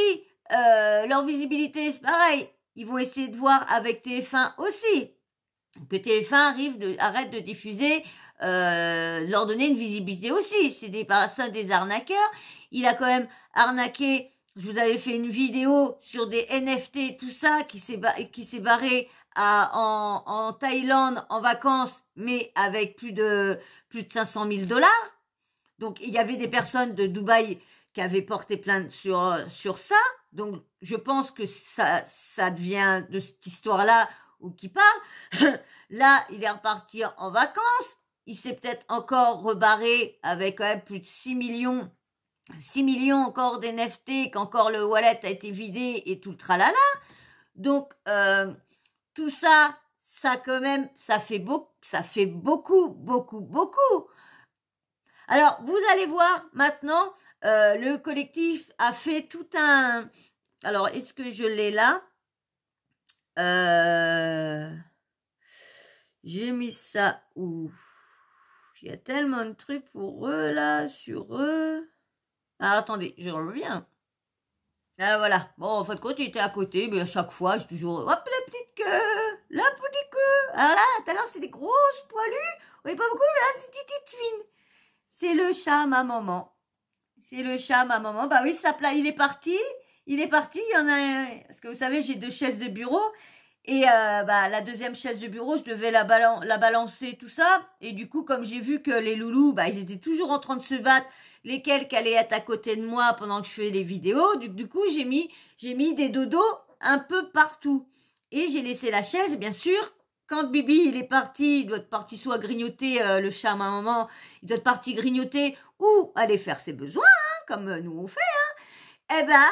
leur visibilité c'est pareil, ils vont essayer de voir avec TF1 aussi. Que TF1 arrête de diffuser, leur donner une visibilité aussi. C'est des personnes, des arnaqueurs. Il a quand même arnaqué. Je vous avais fait une vidéo sur des NFT, tout ça, qui s'est barré en Thaïlande en vacances, mais avec plus de 500 000 $. Donc il y avait des personnes de Dubaï qui avaient porté plainte sur ça. Donc je pense que ça devient de cette histoire-là ou qui parle. Là, il est reparti en vacances. Il s'est peut-être encore rebarré avec quand même plus de 6 millions encore d'NFT, qu'encore le wallet a été vidé et tout le tralala. Donc, tout ça quand même, ça fait beaucoup. Alors, vous allez voir maintenant, le collectif a fait tout un... Alors, est-ce que je l'ai là? J'ai mis ça où? Il y a tellement de trucs pour eux là, sur eux. Ah, attendez, je reviens. Ah, voilà. Bon, en fait, quand il était à côté, mais à chaque fois, j'ai toujours... Hop, la petite queue. Alors là, tout à l'heure, c'est des grosses poilus. Oui, pas beaucoup, mais là, c'est petite fine. C'est le chat, ma maman. Bah oui, il est parti. Il y en a... Parce que vous savez, j'ai 2 chaises de bureau. Et la deuxième chaise de bureau, je devais la balancer, tout ça. Et du coup, comme j'ai vu que les loulous, ils étaient toujours en train de se battre, lesquels qui allaient être à côté de moi pendant que je fais les vidéos, du coup, j'ai mis des dodos un peu partout. Et j'ai laissé la chaise, bien sûr. Quand Bibi, il est parti, il doit être parti soit grignoter, le chat, ma maman, il doit être parti grignoter ou aller faire ses besoins, hein, comme nous on fait, hein. Eh ben,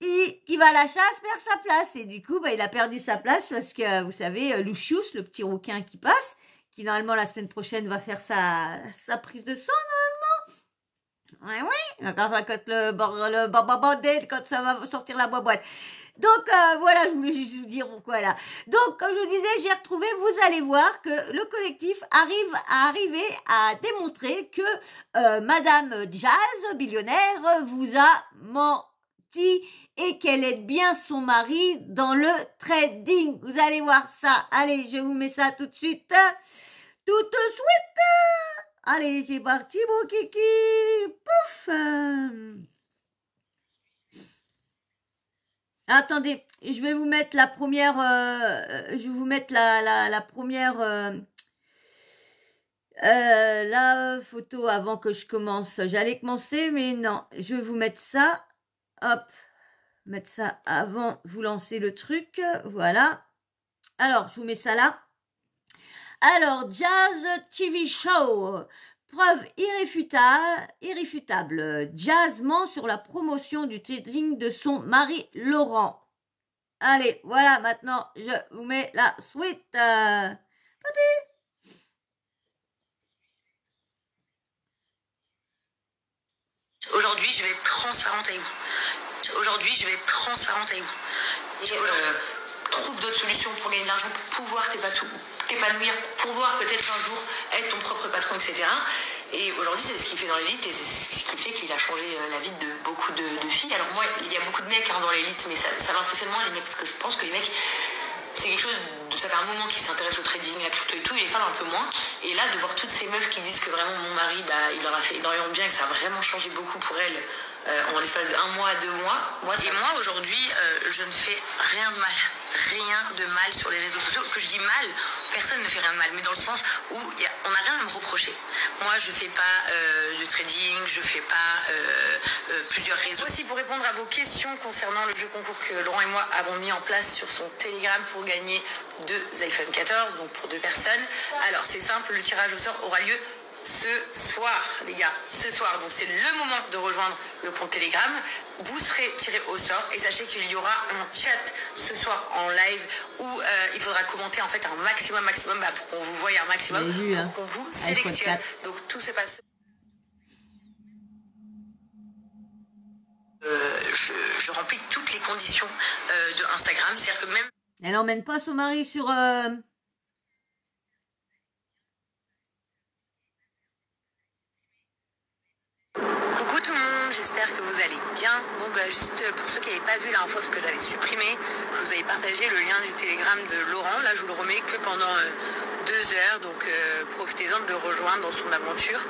il va à la chasse, perd sa place. Et du coup, il a perdu sa place parce que, vous savez, Lucius, le petit rouquin qui passe, qui normalement la semaine prochaine va faire sa prise de sang, normalement. Oui. Quand le bordel, quand ça va sortir la boîte. Donc, voilà, je voulais juste vous dire pourquoi là. Donc, comme je vous disais, j'ai retrouvé, vous allez voir que le collectif arriver à démontrer que Madame Jazz, billionnaire, vous a menti et qu'elle aide bien son mari dans le trading. Vous allez voir ça. Allez, je vous mets ça tout de suite. Tout de suite. Allez, c'est parti, mon kiki. Pouf. Attendez, je vais vous mettre la première... je vais vous mettre la première... la photo avant que je commence. J'allais commencer, mais non. Je vais vous mettre ça. Hop. Mettre ça avant de vous lancer le truc. Voilà. Alors, je vous mets ça là. Alors, Jazz TV Show. Preuve irréfutable. Jazz ment sur la promotion du trading de son mari Laurent. Allez, voilà, maintenant, je vous mets la suite. Aujourd'hui, je vais être transparente avec vous. Trouve d'autres solutions pour gagner de l'argent, pour pouvoir t'épanouir, pour pouvoir peut-être un jour être ton propre patron, etc. Et aujourd'hui, c'est ce qu'il fait dans l'élite et c'est ce qui fait qu'il a changé la vie de beaucoup de filles. Alors moi, il y a beaucoup de mecs dans l'élite, mais ça m'impressionne moins les mecs, parce que je pense que les mecs, c'est quelque chose, ça fait un moment qu'ils s'intéressent au trading, la crypto et tout, et les femmes un peu moins. Et là, de voir toutes ces meufs qui disent que vraiment mon mari, il leur a fait énormément bien et que ça a vraiment changé beaucoup pour elles en l'espace de 1 mois, 2 mois. Moi, aujourd'hui, je ne fais rien de mal. Rien de mal sur les réseaux sociaux. Que je dis mal, personne ne fait rien de mal, mais dans le sens où on n'a rien à me reprocher. Moi, je fais pas de trading, je fais pas plusieurs réseaux. Aussi, pour répondre à vos questions concernant le vieux concours que Laurent et moi avons mis en place sur son Telegram pour gagner 2 iPhone 14, donc pour 2 personnes. Alors, c'est simple, le tirage au sort aura lieu ce soir, les gars, ce soir. Donc c'est le moment de rejoindre le compte Telegram. Vous serez tiré au sort et sachez qu'il y aura un chat ce soir en live où il faudra commenter en fait un maximum pour qu'on vous voie un maximum, pour qu'on vous sélectionne. Donc tout se passe. Je remplis toutes les conditions de Instagram, c'est-à-dire que même... Elle emmène pas son mari sur... Coucou tout le monde, j'espère que vous allez bien. Bon juste pour ceux qui n'avaient pas vu l'info, parce que j'avais supprimé, je vous avais partagé le lien du Telegram de Laurent. Là je vous le remets que pendant 2 heures, donc profitez-en de le rejoindre dans son aventure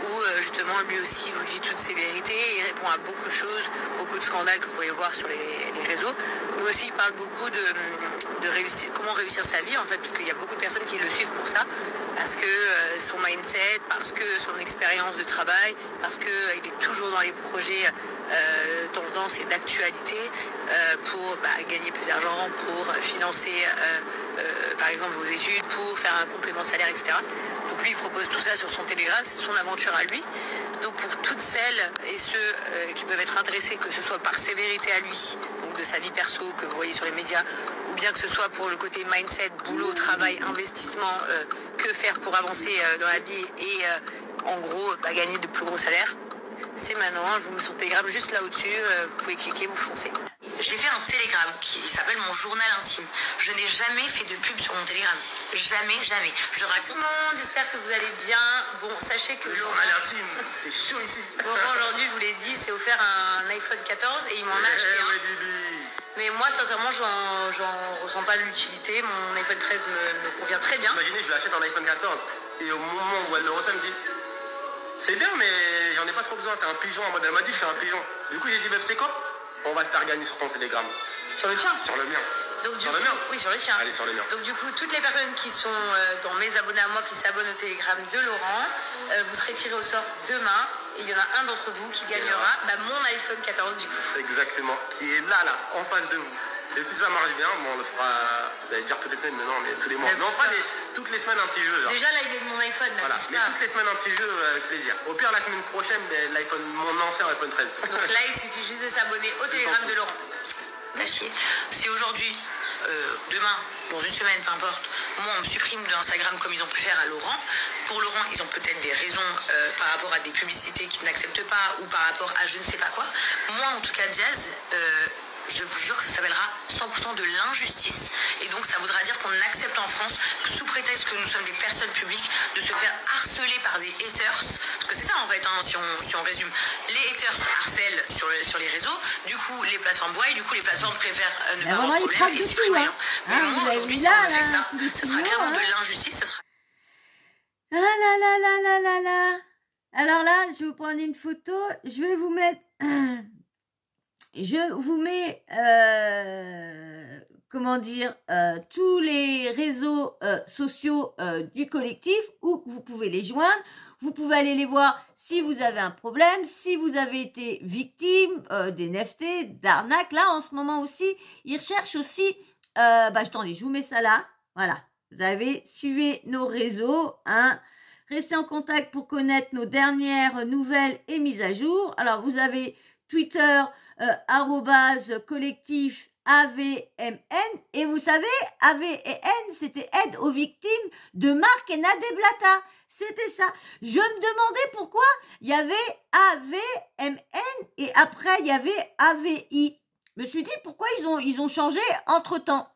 où justement lui aussi vous dit toutes ses vérités, il répond à beaucoup de choses, beaucoup de scandales que vous pouvez voir sur les réseaux. Lui aussi il parle beaucoup de réussir, comment réussir sa vie en fait, parce qu'il y a beaucoup de personnes qui le suivent pour ça, parce que son mindset, parce que son expérience de travail, parce qu'il est toujours dans les projets tendance et d'actualité pour gagner plus d'argent, pour financer par exemple vos études, pour faire un complément de salaire, etc. Donc lui il propose tout ça sur son Telegram, c'est son aventure à lui. Donc pour toutes celles et ceux qui peuvent être intéressés, que ce soit par ses vérités à lui, donc de sa vie perso que vous voyez sur les médias, ou bien que ce soit pour le côté mindset, boulot, travail, investissement, que faire pour avancer dans la vie et en gros gagner de plus gros salaires, c'est maintenant. Je vous mets son Telegram juste là au-dessus, vous pouvez cliquer, vous foncez. J'ai fait un Telegram qui s'appelle mon journal intime. Je n'ai jamais fait de pub sur mon Telegram. Jamais. Je raconte. Tout le monde, j'espère que vous allez bien. Bon, sachez que le journal intime, c'est chaud ici. Laurent, aujourd'hui, je vous l'ai dit, c'est offert un iPhone 14 et il m'en a acheté un. Mais moi, sincèrement, j'en ressens pas l'utilité. Mon iPhone 13 me convient très bien. Imaginez, je lui achète un iPhone 14 et au moment où elle le reçoit, elle me dit c'est bien, mais j'en ai pas trop besoin. T'es un pigeon en mode. Elle m'a dit je suis un pigeon. Du coup, j'ai dit c'est quoi? On va te faire gagner sur ton Telegram. Sur le tien? Sur le mien. Donc, sur le mien? Oui, sur le tien. Allez, sur le mien. Donc du coup, toutes les personnes qui sont dans mes abonnés à moi, qui s'abonnent au Telegram de Laurent, vous serez tirés au sort demain. Et il y en a un d'entre vous qui gagnera mon iPhone 14 du coup. Exactement, qui est là, en face de vous. Et si ça marche bien, on le fera, vous allez dire toutes les semaines, mais non, mais tous les mois. Mais on fera toutes les semaines un petit jeu. Genre. Déjà là, il est de mon iPhone. Là, voilà, mais toutes les semaines un petit jeu avec plaisir. Au pire, la semaine prochaine, mon ancien iPhone 13. Donc là, il suffit juste de s'abonner au Telegram de Laurent. Sachez, si aujourd'hui, demain, dans une semaine, peu importe, moi on me supprime de Instagram comme ils ont pu faire à Laurent. Pour Laurent, ils ont peut-être des raisons par rapport à des publicités qu'ils n'acceptent pas ou par rapport à je ne sais pas quoi. Moi, en tout cas, Jazz, je vous jure que ça s'appellera 100% de l'injustice. Et donc, ça voudra dire qu'on accepte en France, sous prétexte que nous sommes des personnes publiques, de se faire harceler par des haters. Parce que c'est ça, en fait, si on résume. Les haters harcèlent sur les réseaux. Du coup, les plateformes voient. Et du coup, les plateformes préfèrent ne pas avoir de problème et supprimer les gens. Mais moi, aujourd'hui, si on me fait ça, ça sera clairement de l'injustice. Ça sera... Ah là là là là là là. Alors là, je vais vous prendre une photo. Je vais vous mettre... Je vous mets, tous les réseaux sociaux du collectif où vous pouvez les joindre. Vous pouvez aller les voir si vous avez un problème, si vous avez été victime des NFT, d'arnaques. Là, en ce moment aussi, ils recherchent aussi... attendez, je vous mets ça là. Voilà. Vous avez suivi nos réseaux, hein. Restez en contact pour connaître nos dernières nouvelles et mises à jour. Alors, vous avez Twitter... collectif AVMN, et vous savez, AVN, c'était aide aux victimes de Marc et Nadé Blata. C'était ça. Je me demandais pourquoi il y avait AVMN et après il y avait AVI. Je me suis dit pourquoi ils ont changé entre temps.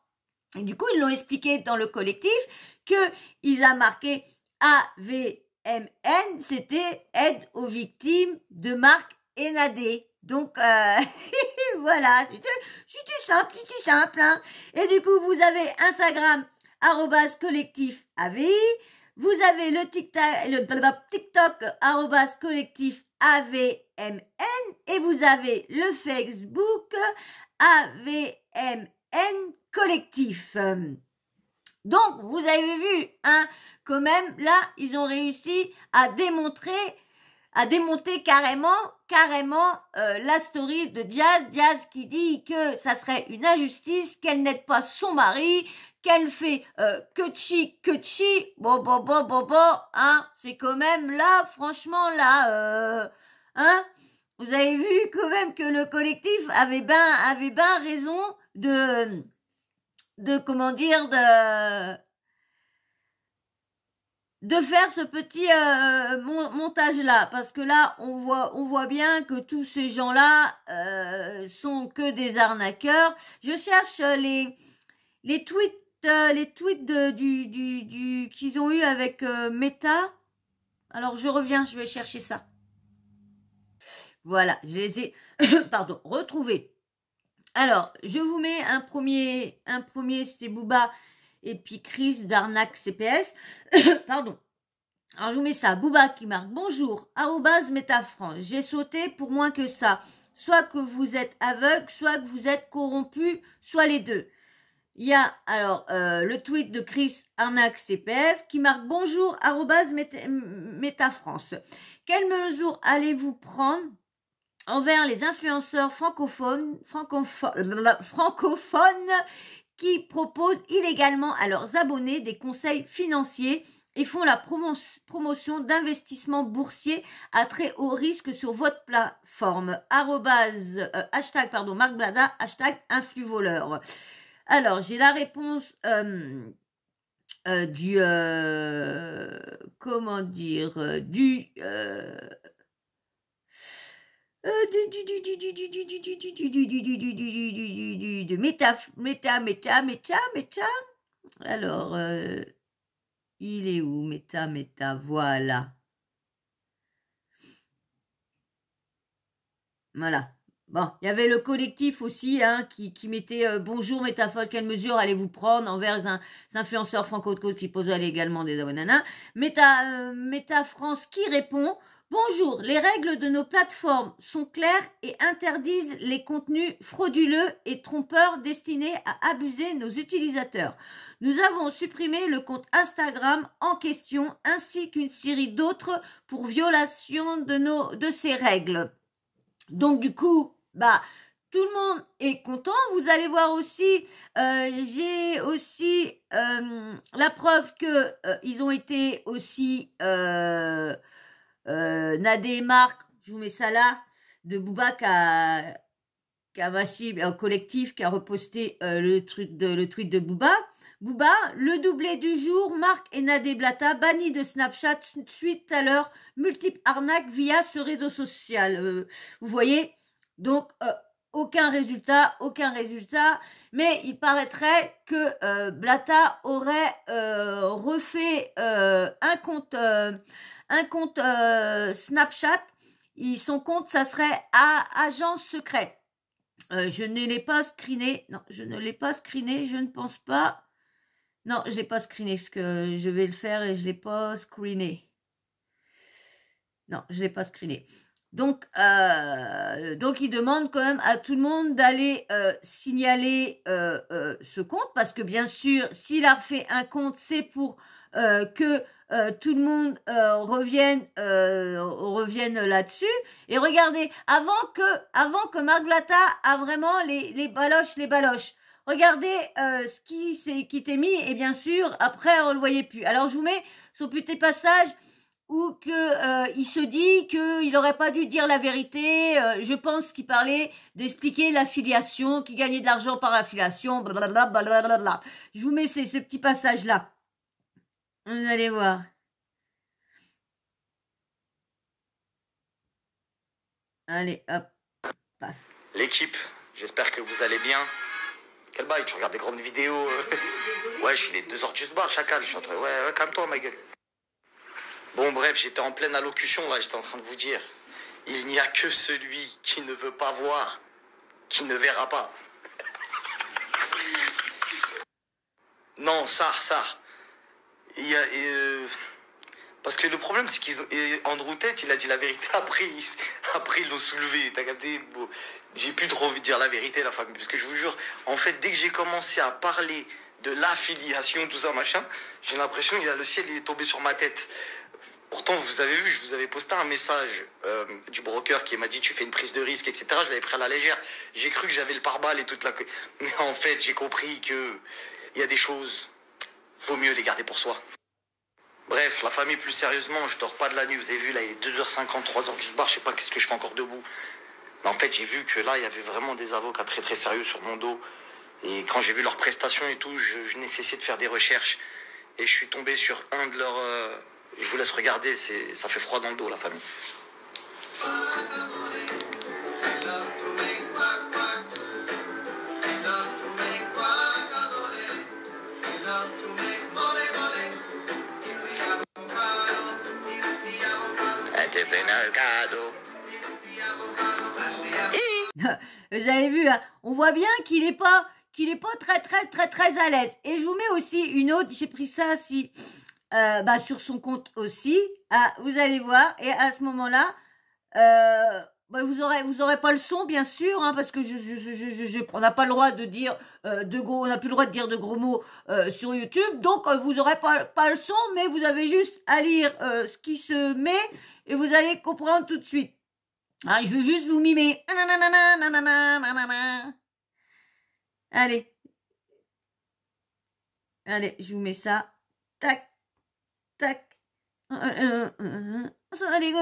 Et du coup, ils l'ont expliqué dans le collectif que ils a marqué AVN AVMN, c'était aide aux victimes de Marc et Nadé. Donc, voilà, c'était simple, hein. Et du coup, vous avez Instagram, @collectif AVI. Vous avez le TikTok, @collectif AVMN. Et vous avez le Facebook, AVMN collectif. Donc, vous avez vu, hein, quand même, là, ils ont réussi à démonter carrément la story de Jazz qui dit que ça serait une injustice, qu'elle n'aide pas son mari, qu'elle fait que chi, bon, hein, c'est quand même là, franchement, là, hein, vous avez vu quand même que le collectif avait bien raison de comment dire, de faire ce petit montage là, parce que là on voit bien que tous ces gens là sont que des arnaqueurs. Je cherche les tweets qu'ils ont eu avec Meta. Alors je reviens, je vais chercher ça. Voilà, je les ai pardon, retrouvés. Alors, je vous mets un premier c'est Booba et puis Chris d'Arnaque CPS. Pardon. Alors, je vous mets ça. Booba qui marque. Bonjour, @métafrance. J'ai sauté pour moins que ça. Soit que vous êtes aveugle, soit que vous êtes corrompu, soit les deux. Il y a alors le tweet de Chris Arnaque CPF qui marque bonjour, @métafrance. Quelles mesures allez-vous prendre envers les influenceurs francophones qui proposent illégalement à leurs abonnés des conseils financiers et font la promotion d'investissements boursiers à très haut risque sur votre plateforme. Hashtag Marc Blada, hashtag influvoleur. Alors, j'ai la réponse du méta. Alors, il est où méta, voilà. Voilà. Bon, il y avait le collectif aussi, hein, qui mettait bonjour métaphore, quelle mesure allez-vous prendre envers les influenceurs franco-côte qui posent également des abonnés. Méta France qui répond bonjour, les règles de nos plateformes sont claires et interdisent les contenus frauduleux et trompeurs destinés à abuser nos utilisateurs. Nous avons supprimé le compte Instagram en question ainsi qu'une série d'autres pour violation de ces règles. Donc du coup, tout le monde est content. Vous allez voir aussi, j'ai aussi la preuve que ils ont été aussi Nadé et Marc, je vous mets ça là, de Booba qui a un collectif qui a reposté le tweet de Booba. Booba, le doublé du jour, Marc et Nadé Blata, bannis de Snapchat suite à leur multiple arnaque via ce réseau social. Vous voyez, donc aucun résultat, mais il paraîtrait que Blata aurait refait un compte Snapchat. Son compte, ça serait agent secret. Je ne l'ai pas screené. Non, je ne pense pas. Non, je l'ai pas screené parce que je vais le faire et je l'ai pas screené. Non, je l'ai pas screené. Donc il demande quand même à tout le monde d'aller signaler ce compte parce que bien sûr, s'il a refait un compte, c'est pour que tout le monde revienne là-dessus. Et regardez, avant que Marc Blata a vraiment les baloches. Regardez ce qui t'est mis et bien sûr après on le voyait plus. Alors je vous mets son petit passage où il se dit qu'il n'aurait pas dû dire la vérité. Je pense qu'il parlait d'expliquer l'affiliation, qu'il gagnait de l'argent par l'affiliation. Blablabla. Je vous mets ce petit passage là. Vous allez voir. Allez, hop, paf. L'équipe, j'espère que vous allez bien. Quel bail, tu regardes des grandes vidéos. Ouais, il est 2h du bar, chacal. Je suis en train. Ouais, calme-toi, ma gueule. Bon, bref, j'étais en pleine allocution, là, j'étais en train de vous dire. Il n'y a que celui qui ne veut pas voir, qui ne verra pas. Non, ça. Il y a, parce que le problème, c'est qu'Andrew Tate, il a dit la vérité. Après, ils l'ont soulevé. T'as capté? Bon, j'ai plus trop envie de dire la vérité, la famille. Parce que je vous jure, en fait, dès que j'ai commencé à parler de l'affiliation, tout ça, machin, j'ai l'impression que le ciel il est tombé sur ma tête. Pourtant, vous avez vu, je vous avais posté un message du broker qui m'a dit tu fais une prise de risque, etc. Je l'avais pris à la légère. J'ai cru que j'avais le pare-balles et toute la... Mais en fait, j'ai compris que il y a des choses, vaut mieux les garder pour soi. Bref, la famille, plus sérieusement, je dors pas de la nuit. Vous avez vu, là, il est 2h50, 3h du bar, je sais pas qu'est-ce que je fais encore debout. Mais en fait, j'ai vu que là, il y avait vraiment des avocats très très sérieux sur mon dos. Et quand j'ai vu leurs prestations et tout, je n'ai cessé de faire des recherches. Et je suis tombé sur un de leurs... je vous laisse regarder, ça fait froid dans le dos, la famille. Vous avez vu, hein, on voit bien qu'il est pas très à l'aise. Et je vous mets aussi une autre, j'ai pris ça aussi, sur son compte aussi. Ah, vous allez voir, et à ce moment-là, vous aurez pas le son, bien sûr, hein, parce que on n'a pas le droit de dire on n'a plus le droit de dire de gros mots sur YouTube, donc vous aurez pas le son, mais vous avez juste à lire ce qui se met et vous allez comprendre tout de suite. Ah, je veux juste vous mimer. Allez, je vous mets ça. Tac, tac. On s'en bat les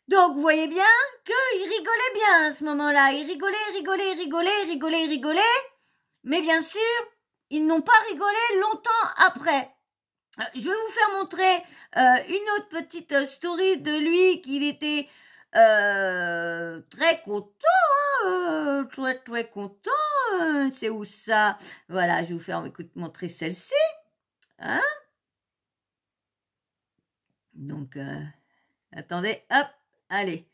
Donc, vous voyez bien qu'il rigolait bien à ce moment-là. Il rigolait. Mais bien sûr, ils n'ont pas rigolé longtemps après. Je vais vous faire montrer une autre petite story de lui qu'il était très content, très content. C'est où ça? Voilà, je vais vous faire montrer celle-ci. Hein? Donc, attendez, hop, allez,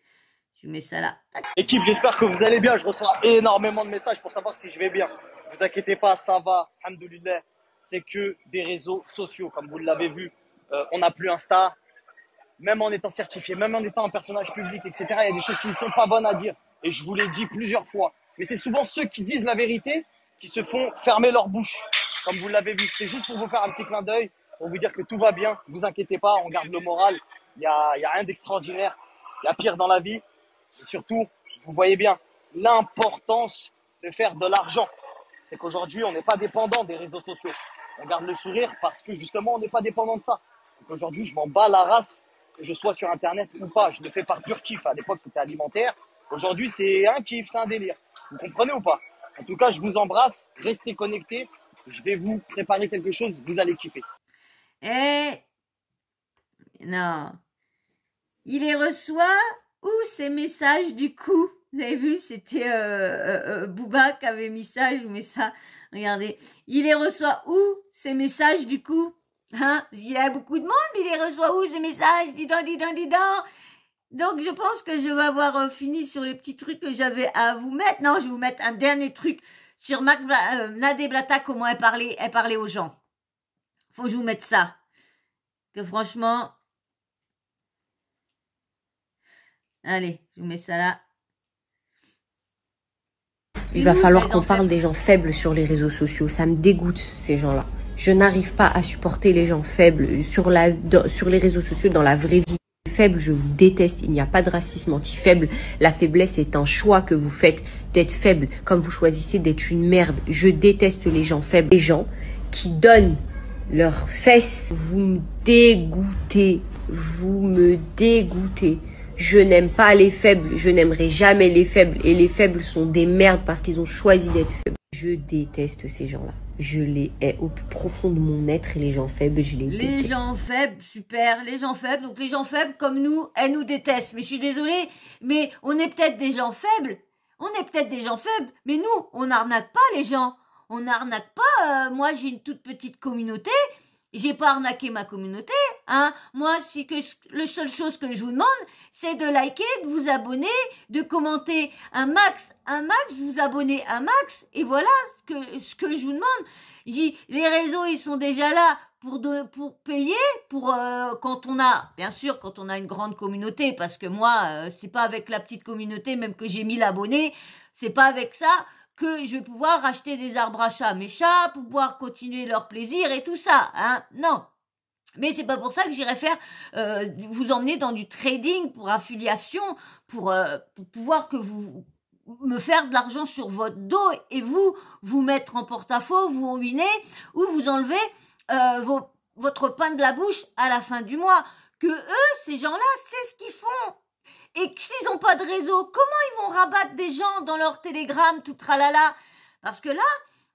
je vous mets ça là. Tac. Équipe, j'espère que vous allez bien. Je reçois énormément de messages pour savoir si je vais bien. Ne vous inquiétez pas, ça va, alhamdoulilah. C'est que des réseaux sociaux, comme vous l'avez vu. On n'a plus Insta. Même en étant certifié, même en étant un personnage public, etc., il y a des choses qui ne sont pas bonnes à dire. Et je vous l'ai dit plusieurs fois. Mais c'est souvent ceux qui disent la vérité qui se font fermer leur bouche. Comme vous l'avez vu, c'est juste pour vous faire un petit clin d'œil, pour vous dire que tout va bien. Ne vous inquiétez pas, on garde le moral. Il y a rien d'extraordinaire. Il y a pire dans la vie. Et surtout, vous voyez bien l'importance de faire de l'argent. C'est qu'aujourd'hui, on n'est pas dépendant des réseaux sociaux. On garde le sourire parce que justement, on n'est pas dépendant de ça. Donc aujourd'hui, je m'en bats la race, que je sois sur Internet ou pas. Je le fais par pur kiff. À l'époque, c'était alimentaire. Aujourd'hui, c'est un kiff, c'est un délire. Vous comprenez ou pas? En tout cas, je vous embrasse. Restez connectés. Je vais vous préparer quelque chose. Vous allez kiffer. Non. Il les reçoit où ces messages du coup? Vous avez vu, c'était Booba qui avait mis ça, je vous mets ça. Regardez. Il les reçoit où ces messages du coup? Hein? Il y a beaucoup de monde, mais il les reçoit où ces messages? Dis donc. Donc je pense que je vais avoir fini sur les petits trucs que j'avais à vous mettre. Non, je vais vous mettre un dernier truc sur Nadé Blata, comment elle parlait aux gens. Faut que je vous mette ça. Que franchement... Allez, je vous mets ça là. Il va falloir qu'on parle des gens faibles sur les réseaux sociaux. Ça me dégoûte, ces gens-là. Je n'arrive pas à supporter les gens faibles sur les réseaux sociaux, dans la vraie vie. Faible, je vous déteste. Il n'y a pas de racisme anti-faible. La faiblesse est un choix que vous faites d'être faible, comme vous choisissez d'être une merde. Je déteste les gens faibles. Les gens qui donnent leurs fesses. Vous me dégoûtez. Vous me dégoûtez. Je n'aime pas les faibles, je n'aimerai jamais les faibles. Et les faibles sont des merdes parce qu'ils ont choisi d'être faibles. Je déteste ces gens-là. Je les hais au plus profond de mon être et les gens faibles, je les déteste. Les gens faibles, super. Les gens faibles, donc les gens faibles comme nous, elles nous détestent. Mais je suis désolée, mais on est peut-être des gens faibles. On est peut-être des gens faibles, mais nous, on n'arnaque pas les gens. On n'arnaque pas. Moi, j'ai une toute petite communauté. J'ai pas arnaqué ma communauté, hein. Moi, la seule chose que je vous demande, c'est de liker, de vous abonner, de commenter un max, vous abonner un max, et voilà ce que je vous demande. Les réseaux, ils sont déjà là pour payer, quand on a, bien sûr, quand on a une grande communauté, parce que moi, c'est pas avec la petite communauté, même que j'ai 1000 abonnés, c'est pas avec ça que je vais pouvoir racheter des arbres à chat à mes chats, pour pouvoir continuer leur plaisir et tout ça, hein. Non. Mais c'est pas pour ça que j'irai faire, vous emmener dans du trading pour affiliation, pour pouvoir que vous me faire de l'argent sur votre dos et vous mettre en porte-à-faux, vous ruiner ou vous enlever votre pain de la bouche à la fin du mois. Que eux, ces gens-là, c'est ce qu'ils font. Et s'ils n'ont pas de réseau, comment ils vont rabattre des gens dans leur Telegram, tout tralala? Parce que là,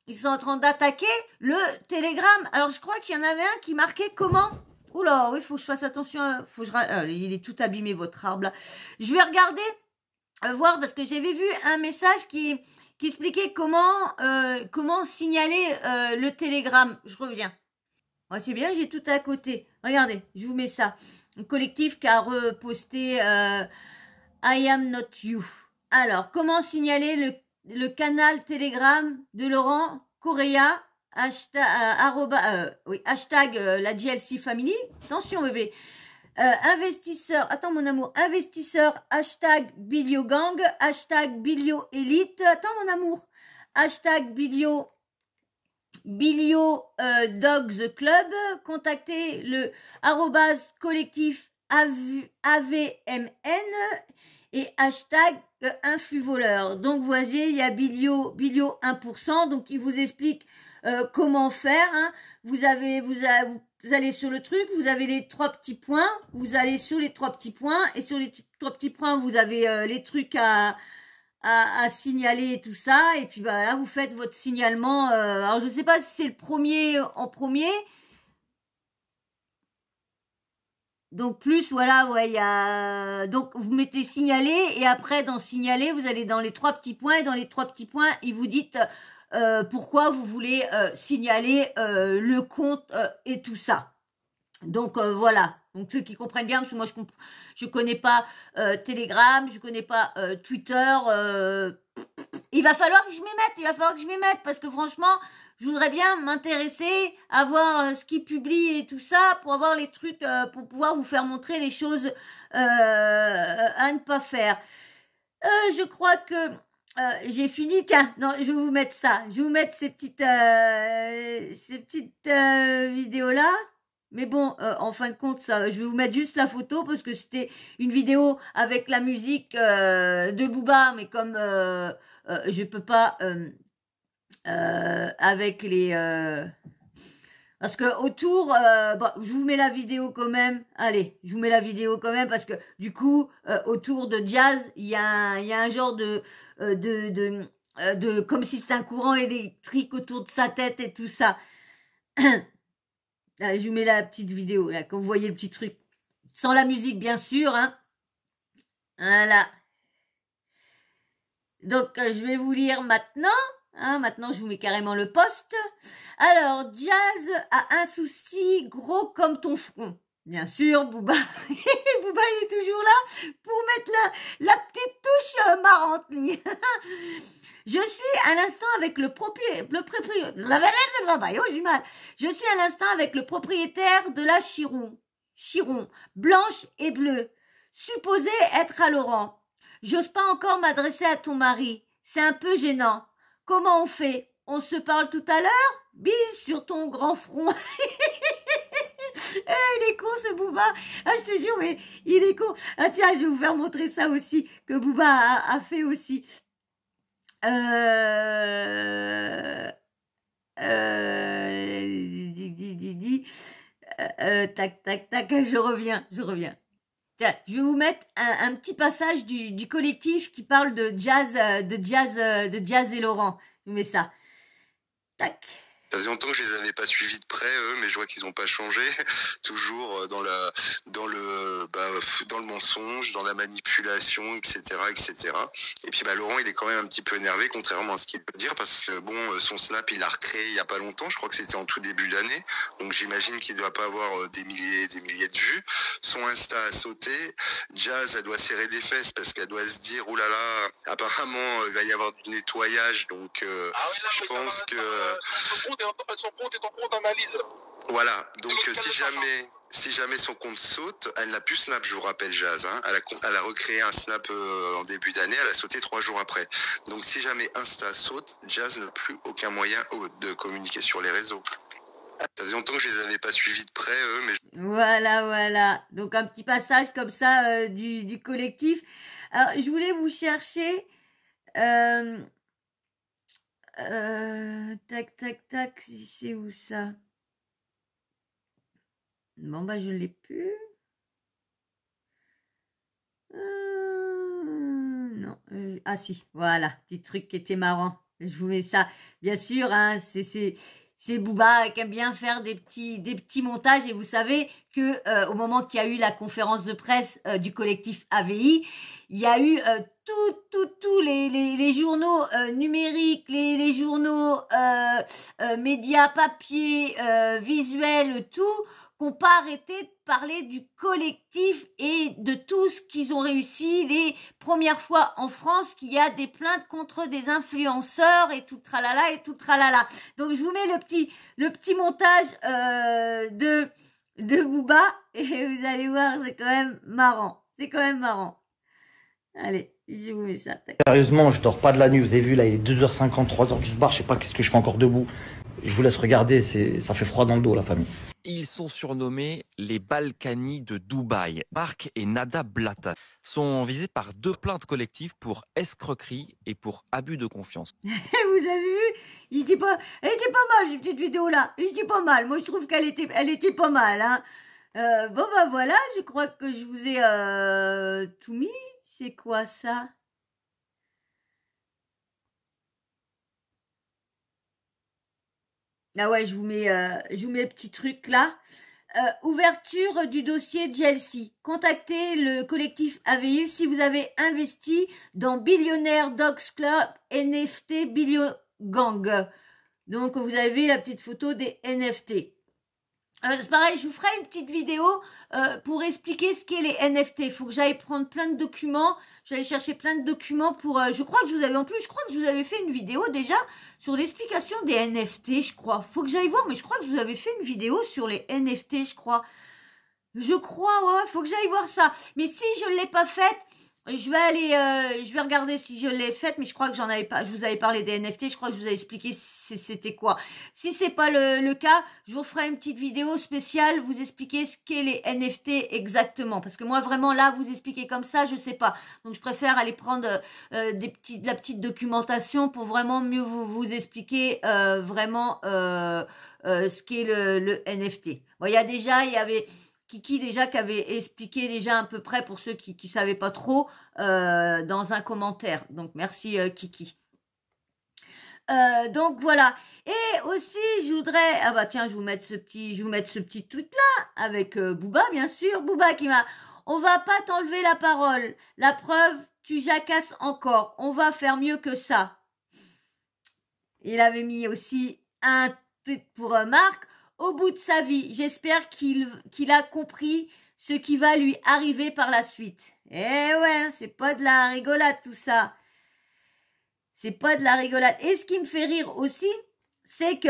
ils sont en train d'attaquer le Telegram. Alors, je crois qu'il y en avait un qui marquait comment? Oula, oui, il faut que je fasse attention. Il est tout abîmé, votre arbre, là. Je vais regarder, voir, parce que j'avais vu un message qui expliquait comment signaler le Telegram. Je reviens. Oh, c'est bien, j'ai tout à côté. Regardez, je vous mets ça. Un collectif qui a reposté I am not you. Alors, comment signaler le canal Telegram de Laurent Correa, hashtag la GLC Family. Attention bébé. Investisseur, attends mon amour, investisseur, hashtag Bilio Gang, hashtag Bilio Elite. Attends mon amour, hashtag Bilio Dogs Club, contactez le @collectif AVMN et hashtag influvoleur. Donc vous voyez, il y a Bilio 1%, donc il vous explique comment faire, hein. Vous allez sur le truc, vous avez les 3 petits points, vous allez sur les 3 petits points, et sur les 3 petits points, vous avez les trucs à signaler et tout ça, et puis bah, là vous faites votre signalement. Alors je sais pas si c'est le premier en premier, donc plus voilà, ouais, il y a, donc vous mettez signaler, et après dans signaler vous allez dans les 3 petits points, et dans les 3 petits points ils vous dites pourquoi vous voulez signaler le compte et tout ça. Donc voilà. Donc ceux qui comprennent bien, parce que moi je connais pas Telegram, je connais pas Twitter. Il va falloir que je m'y mette, parce que franchement, je voudrais bien m'intéresser à voir ce qu'ils publient et tout ça, pour avoir les trucs, pour pouvoir vous faire montrer les choses à ne pas faire. Je crois que j'ai fini. Tiens, non, je vais vous mettre ça. Je vais vous mettre ces petites vidéos-là. Mais bon, en fin de compte, ça, je vais vous mettre juste la photo parce que c'était une vidéo avec la musique de Booba, mais comme je peux pas avec les... parce que autour, bon, je vous mets la vidéo quand même. Allez, je vous mets la vidéo quand même parce que du coup, autour de Jazz, il y a un genre de comme si c'était un courant électrique autour de sa tête et tout ça. Allez, je vous mets la petite vidéo là, quand vous voyez le petit truc, sans la musique bien sûr, hein. Voilà. Donc je vais vous lire maintenant. Hein, maintenant, je vous mets carrément le post. Alors, Jazz a un souci gros comme ton front. Bien sûr, Booba. Booba, il est toujours là pour mettre la petite touche marrante, lui. Je suis à l'instant avec le propriétaire de la Chiron, blanche et bleue, supposée être à Laurent. J'ose pas encore m'adresser à ton mari. C'est un peu gênant. Comment on fait? On se parle tout à l'heure? Bise sur ton grand front. Il est con ce Booba. Ah, je te jure, mais il est con. Ah tiens, je vais vous faire montrer ça aussi, que Booba a fait aussi. Tac, je reviens. Tiens, je vais vous mettre un petit passage du collectif qui parle de Jazz et Laurent. Je vous mets ça. Tac. Ça faisait longtemps que je les avais pas suivis de près, eux, mais je vois qu'ils ont pas changé. Toujours dans le mensonge, dans la manipulation, etc., etc. Et puis, Laurent, il est quand même un petit peu énervé, contrairement à ce qu'il peut dire, parce que bon, son Snap, il l'a recréé il y a pas longtemps. Je crois que c'était en tout début d'année. Donc, j'imagine qu'il doit pas avoir des milliers de vues. Son Insta a sauté. Jazz, elle doit serrer des fesses parce qu'elle doit se dire, oh là là, apparemment, il va y avoir du nettoyage. Donc, je pense que... Son compte est en cours d'analyse. Voilà, donc si jamais son compte saute, elle n'a plus Snap, je vous rappelle, Jazz. Hein, elle a recréé un Snap en début d'année, elle a sauté 3 jours après. Donc si jamais Insta saute, Jazz n'a plus aucun moyen de communiquer sur les réseaux. Ça faisait longtemps que je les avais pas suivis de près, eux, mais... Voilà. Donc un petit passage comme ça du collectif. Alors, je voulais vous chercher... tac, c'est où ça? Bon, je l'ai plus. Non. Ah si, voilà, petit truc qui était marrant. Je vous mets ça. Bien sûr, hein, c'est Booba qui aime bien faire des petits montages. Et vous savez que au moment qu'il y a eu la conférence de presse du collectif AVI, il y a eu tous les journaux numériques, les journaux médias, papier, visuels, tout, qu'on pas arrêté de parler du collectif et de tout ce qu'ils ont réussi. Les premières fois en France qu'il y a des plaintes contre des influenceurs et tout tralala et tout tralala. Donc je vous mets le petit montage de Booba et vous allez voir, c'est quand même marrant. Allez, je vous mets ça. Tac. Sérieusement, je dors pas de la nuit. Vous avez vu, là, il est 2h50, 3h du bar. Je sais pas qu'est-ce que je fais encore debout. Je vous laisse regarder. Ça fait froid dans le dos, la famille. Ils sont surnommés les Balkany de Dubaï. Marc et Nada Blatta sont visés par 2 plaintes collectives pour escroquerie et pour abus de confiance. Vous avez vu, elle était pas mal cette petite vidéo là. Elle était pas mal. Moi je trouve qu'elle était pas mal. Hein. Voilà, je crois que je vous ai tout mis. C'est quoi ça? Ah ouais, je vous mets le petit truc là. Ouverture du dossier Chelsea. Contactez le collectif AVI si vous avez investi dans Billionaire Dogs Club NFT Billion Gang. Donc vous avez vu la petite photo des NFT. C'est pareil, je vous ferai une petite vidéo pour expliquer ce qu'est les NFT. Il faut que j'aille prendre plein de documents. Je vais aller chercher plein de documents pour... je crois que je vous avais fait une vidéo déjà sur l'explication des NFT, je crois. Faut que j'aille voir, mais je crois que je vous avais fait une vidéo sur les NFT, je crois. Ouais, faut que j'aille voir ça. Mais si je ne l'ai pas faite, je vais regarder si je l'ai faite, mais je crois que j'en avais pas, je vous avais parlé des NFT, je crois que je vous avais expliqué c'était quoi. Si c'est pas le cas, je vous ferai une petite vidéo spéciale, vous expliquer ce qu'est les NFT exactement. Parce que moi, vraiment, là, vous expliquer comme ça, je sais pas. Donc, je préfère aller prendre de la petite documentation pour vraiment mieux vous expliquer vraiment ce qu'est le NFT. Bon, il y avait Kiki déjà qui avait expliqué déjà à peu près pour ceux qui savaient pas trop dans un commentaire. Donc merci Kiki. Donc voilà. Et aussi je voudrais je vous mettre ce petit tweet là avec Booba bien sûr. Booba qui m'a on va pas t'enlever la parole. La preuve tu jacasses encore. On va faire mieux que ça. Il avait mis aussi un tweet pour Marc. Au bout de sa vie, j'espère qu'il a compris ce qui va lui arriver par la suite. Eh ouais, c'est pas de la rigolade tout ça. C'est pas de la rigolade. Et ce qui me fait rire aussi, c'est que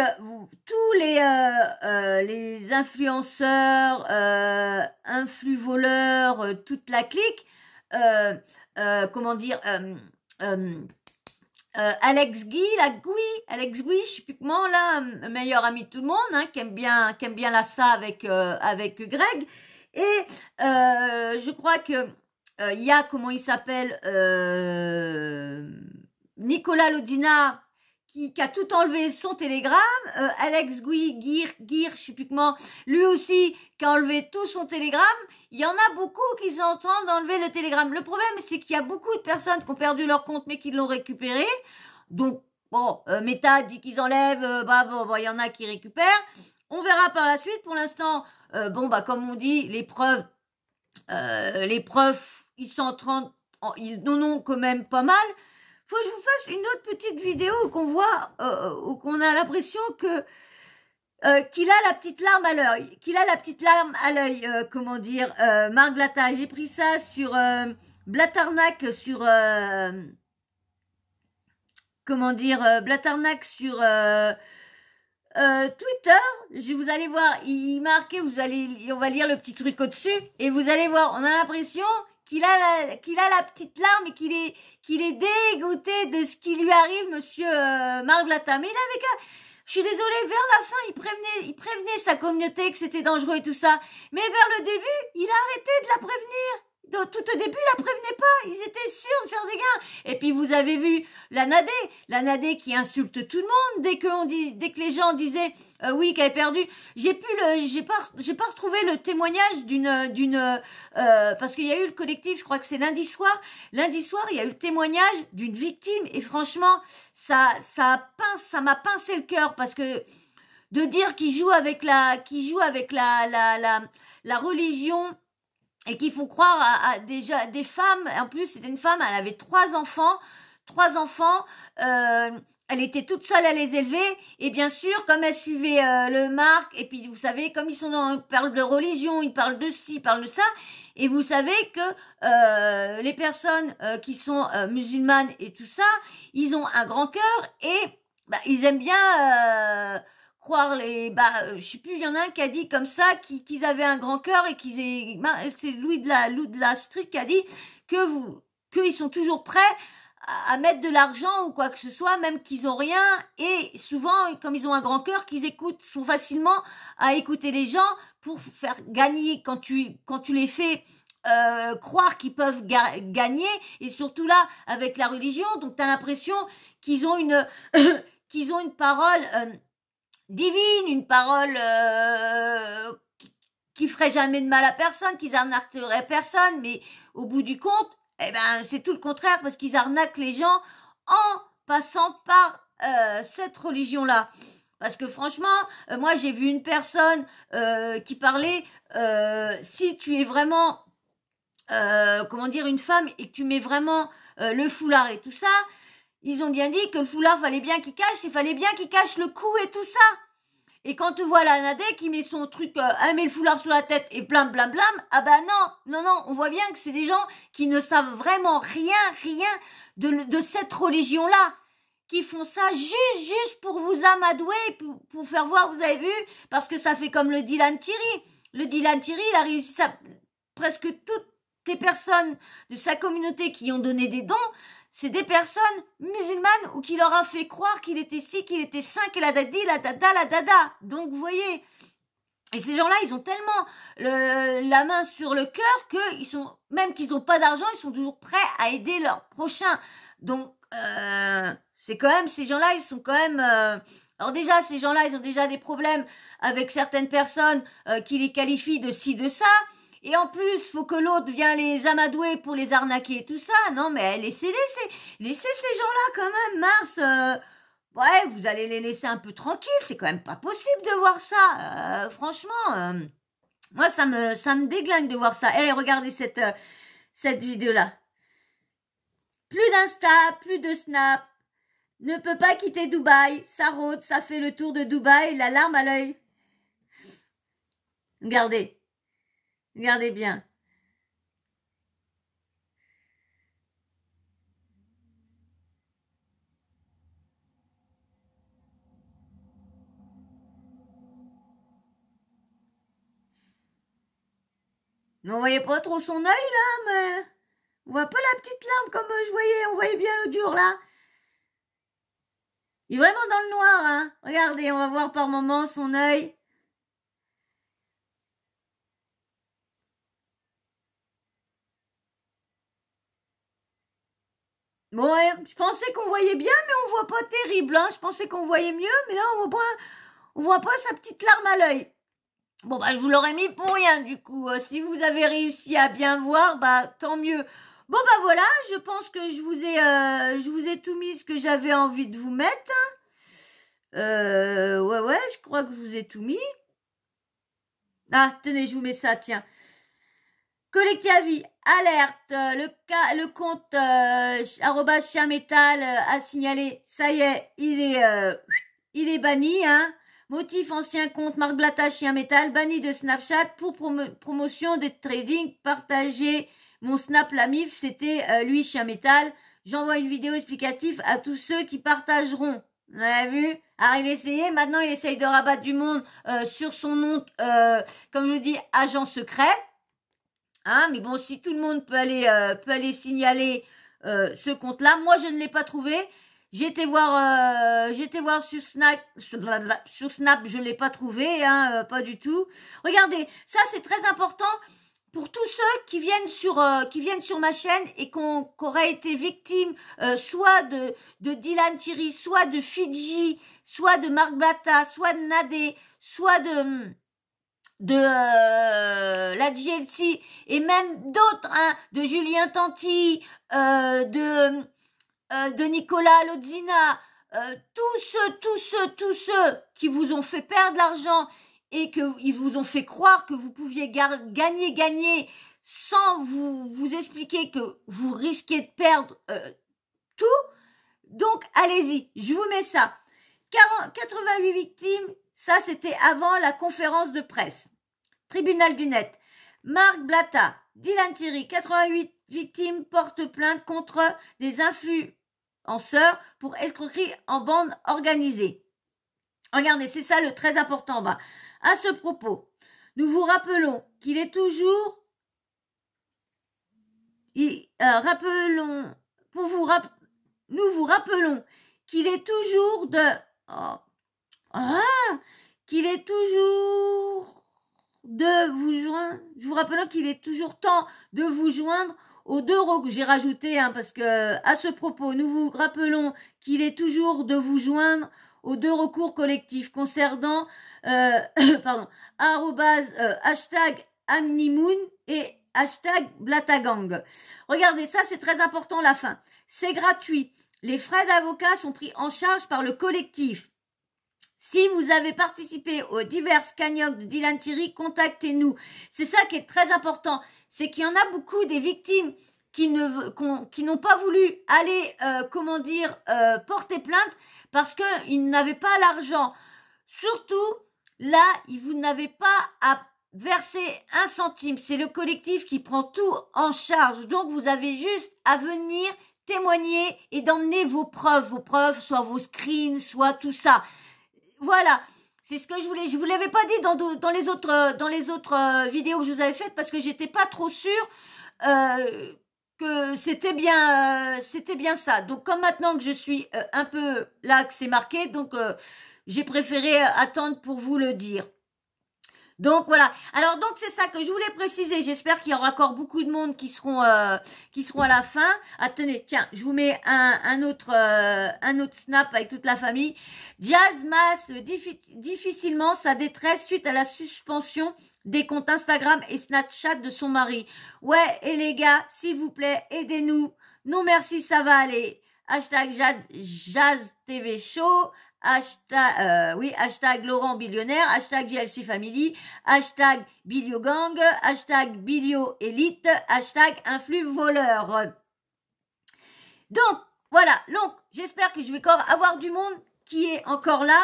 tous les influenceurs, influvoleurs, toute la clique, Alex Guy, Alex Guy, je sais plus comment là, meilleur ami de tout le monde, hein, qui aime bien la ça avec Greg. Et je crois que il y a comment il s'appelle Nicolas Lodina qui a tout enlevé son télégramme, Alex Guy, Gear, je sais plus comment, lui aussi qui a enlevé tout son télégramme. Il y en a beaucoup qui sont en train d'enlever le télégramme. Le problème, c'est qu'il y a beaucoup de personnes qui ont perdu leur compte mais qui l'ont récupéré. Donc, Bon, Meta dit qu'ils enlèvent, il y en a qui récupèrent. On verra par la suite. Pour l'instant, comme on dit, les preuves, ils ils en ont quand même pas mal. Faut que je vous fasse une autre petite vidéo qu'on voit, où qu'on a l'impression que qu'il a la petite larme à l'œil, Marc Blatta. J'ai pris ça sur Blattarnac, sur Blattarnac sur Twitter. Vous allez voir, il marquait, on va lire le petit truc au-dessus, et vous allez voir, on a l'impression qu'il a la petite larme et qu'il est dégoûté de ce qui lui arrive, monsieur Marc Blatta. Mais il avait qu'à, je suis désolée, vers la fin, il prévenait sa communauté que c'était dangereux et tout ça. Mais vers le début, il a arrêté de la prévenir. Tout au début, il la prévenait pas. Ils étaient sûrs de faire des gains. Et puis, vous avez vu la Nadé qui insulte tout le monde dès que les gens disaient oui, qu'elle est perdue. J'ai pas retrouvé le témoignage parce qu'il y a eu le collectif, je crois que c'est lundi soir. Lundi soir, il y a eu le témoignage d'une victime, et franchement, ça m'a pincé le cœur, parce que de dire qu'il joue avec la religion, et qui font croire à déjà des femmes. En plus, c'était une femme, elle avait 3 enfants. Elle était toute seule à les élever. Et bien sûr, comme elle suivait le Marc, et puis vous savez, comme ils parlent de religion, ils parlent de ci, ils parlent de ça. Et vous savez que les personnes qui sont musulmanes et tout ça, ils ont un grand cœur, et ils aiment bien croire je sais plus, il y en a un qui a dit comme ça qu'ils avaient un grand cœur, et c'est Louis de la Street qui a dit qu'ils sont toujours prêts à mettre de l'argent ou quoi que ce soit, même qu'ils ont rien, et souvent, comme ils ont un grand cœur, qu'ils sont facilement à écouter les gens pour faire gagner quand tu les fais croire qu'ils peuvent gagner, et surtout là avec la religion. Donc t'as l'impression qu'ils ont une parole divine, une parole qui ferait jamais de mal à personne, qu'ils arnaqueraient personne, mais au bout du compte, c'est tout le contraire, parce qu'ils arnaquent les gens en passant par cette religion-là. Parce que franchement, moi j'ai vu une personne qui parlait, si tu es vraiment une femme, et que tu mets vraiment le foulard et tout ça, ils ont bien dit que le foulard fallait bien qu'il cache, le cou et tout ça. Et quand tu vois la Nadé qui met son truc, elle met le foulard sur la tête et blam blam blam, non, on voit bien que c'est des gens qui ne savent vraiment rien de cette religion-là, qui font ça juste pour vous amadouer, pour faire voir, vous avez vu, parce que ça fait comme le Dylan Thierry. Le Dylan Thierry, il a réussi presque toutes les personnes de sa communauté qui ont donné des dons, c'est des personnes musulmanes, ou qui leur a fait croire qu'il était ci, qu'il était ça, qu'il a dit la dada. Donc vous voyez, et ces gens-là, ils ont tellement la main sur le cœur même qu'ils n'ont pas d'argent, ils sont toujours prêts à aider leurs prochains. Donc c'est quand même, ces gens-là, ils sont quand même alors déjà, ces gens-là, ils ont déjà des problèmes avec certaines personnes qui les qualifient de ci, de ça. Et en plus, faut que l'autre vienne les amadouer pour les arnaquer et tout ça. Non, mais laissez ces gens-là quand même, Mars. Ouais, vous allez les laisser un peu tranquilles. C'est quand même pas possible de voir ça. Franchement, moi, ça me déglingue de voir ça. Allez, regardez cette vidéo-là. Plus d'Insta, plus de Snap. Ne peut pas quitter Dubaï. Ça rôde, ça fait le tour de Dubaï. La larme à l'œil. Regardez. Regardez bien. On voyait pas trop son œil là, mais on voit pas la petite larme comme on voyait bien l'autre jour là. Il est vraiment dans le noir, hein. Regardez, on va voir par moment son œil. Bon, ouais, je pensais qu'on voyait bien, mais on voit pas terrible, hein. Je pensais qu'on voyait mieux, mais là, on voit pas sa petite larme à l'œil. Bon, je vous l'aurais mis pour rien, du coup. Si vous avez réussi à bien voir, tant mieux. Bon bah voilà, je pense que je vous ai tout mis ce que j'avais envie de vous mettre. Ouais, je crois que je vous ai tout mis. Ah, tenez, je vous mets ça, tiens. Collectiavi, alerte, le compte @chienmetal a signalé, ça y est, il est banni, hein. Motif ancien compte Marc Blatta Chien Métal, banni de Snapchat pour promotion des trading, partagez mon Snap la MIF, c'était lui Chien Métal. J'envoie une vidéo explicative à tous ceux qui partageront. Vous avez vu? Alors il essayait, maintenant il essaye de rabattre du monde sur son nom, comme je vous dis, agent secret. Hein, mais bon, si tout le monde peut aller signaler ce compte-là, moi je ne l'ai pas trouvé. J'ai été voir sur Snap, je l'ai pas trouvé, hein, pas du tout. Regardez, ça c'est très important pour tous ceux qui viennent sur ma chaîne et qu'auraient été victimes soit de Dylan Thierry, soit de Fidji, soit de Marc Blatta, soit de Nadé, soit de la GLC et même d'autres, hein, de Julien Tanti, de Nicolas Lodzina, tous ceux qui vous ont fait perdre l'argent et qu'ils vous ont fait croire que vous pouviez gagner sans vous expliquer que vous risquez de perdre tout. Donc, allez-y, je vous mets ça. 88 victimes, ça c'était avant la conférence de presse. Tribunal du net. Marc Blatta, Dylan Thierry, 88 victimes portent plainte contre des influenceurs pour escroquerie en bande organisée. Regardez, c'est ça le très important en bas. À ce propos, nous vous rappelons qu'il est toujours... nous vous rappelons qu'il est toujours qu'il est toujours de vous joindre. Je vous rappelle qu'il est toujours temps de vous joindre aux deux recours. J'ai rajouté, hein, parce que à ce propos, nous vous rappelons qu'il est toujours de vous joindre aux deux recours collectifs concernant hashtag Amnimoun et hashtag Blatagang. Regardez, ça c'est très important la fin. C'est gratuit. Les frais d'avocat sont pris en charge par le collectif. Si vous avez participé aux diverses cagnottes de Dylan Thierry, contactez-nous. C'est ça qui est très important. C'est qu'il y en a beaucoup des victimes qui n'ont pas voulu aller, porter plainte parce qu'ils n'avaient pas l'argent. Surtout, là, vous n'avez pas à verser 1 centime. C'est le collectif qui prend tout en charge. Donc, vous avez juste à venir témoigner et d'emmener vos preuves, soit vos screens, soit tout ça. Voilà, c'est ce que je voulais. Je vous l'avais pas dit dans les autres vidéos que je vous avais faites parce que j'étais pas trop sûre que c'était bien ça. Donc comme maintenant que je suis un peu là que c'est marqué, donc j'ai préféré attendre pour vous le dire. Donc voilà. Alors donc c'est ça que je voulais préciser. J'espère qu'il y aura encore beaucoup de monde qui seront à la fin. Attendez, tiens, je vous mets un autre snap avec toute la famille. Jazz masse difficilement sa détresse suite à la suspension des comptes Instagram et Snapchat de son mari. Ouais, et les gars, s'il vous plaît, aidez-nous. Non merci, ça va aller. Hashtag Jazz TV Show. Hashtag Laurent Billionnaire, hashtag GLC Family, hashtag Bilio Gang, hashtag Bilio Elite, hashtag Influx Voleur. Donc, voilà. Donc, j'espère que je vais encore avoir du monde qui est encore là.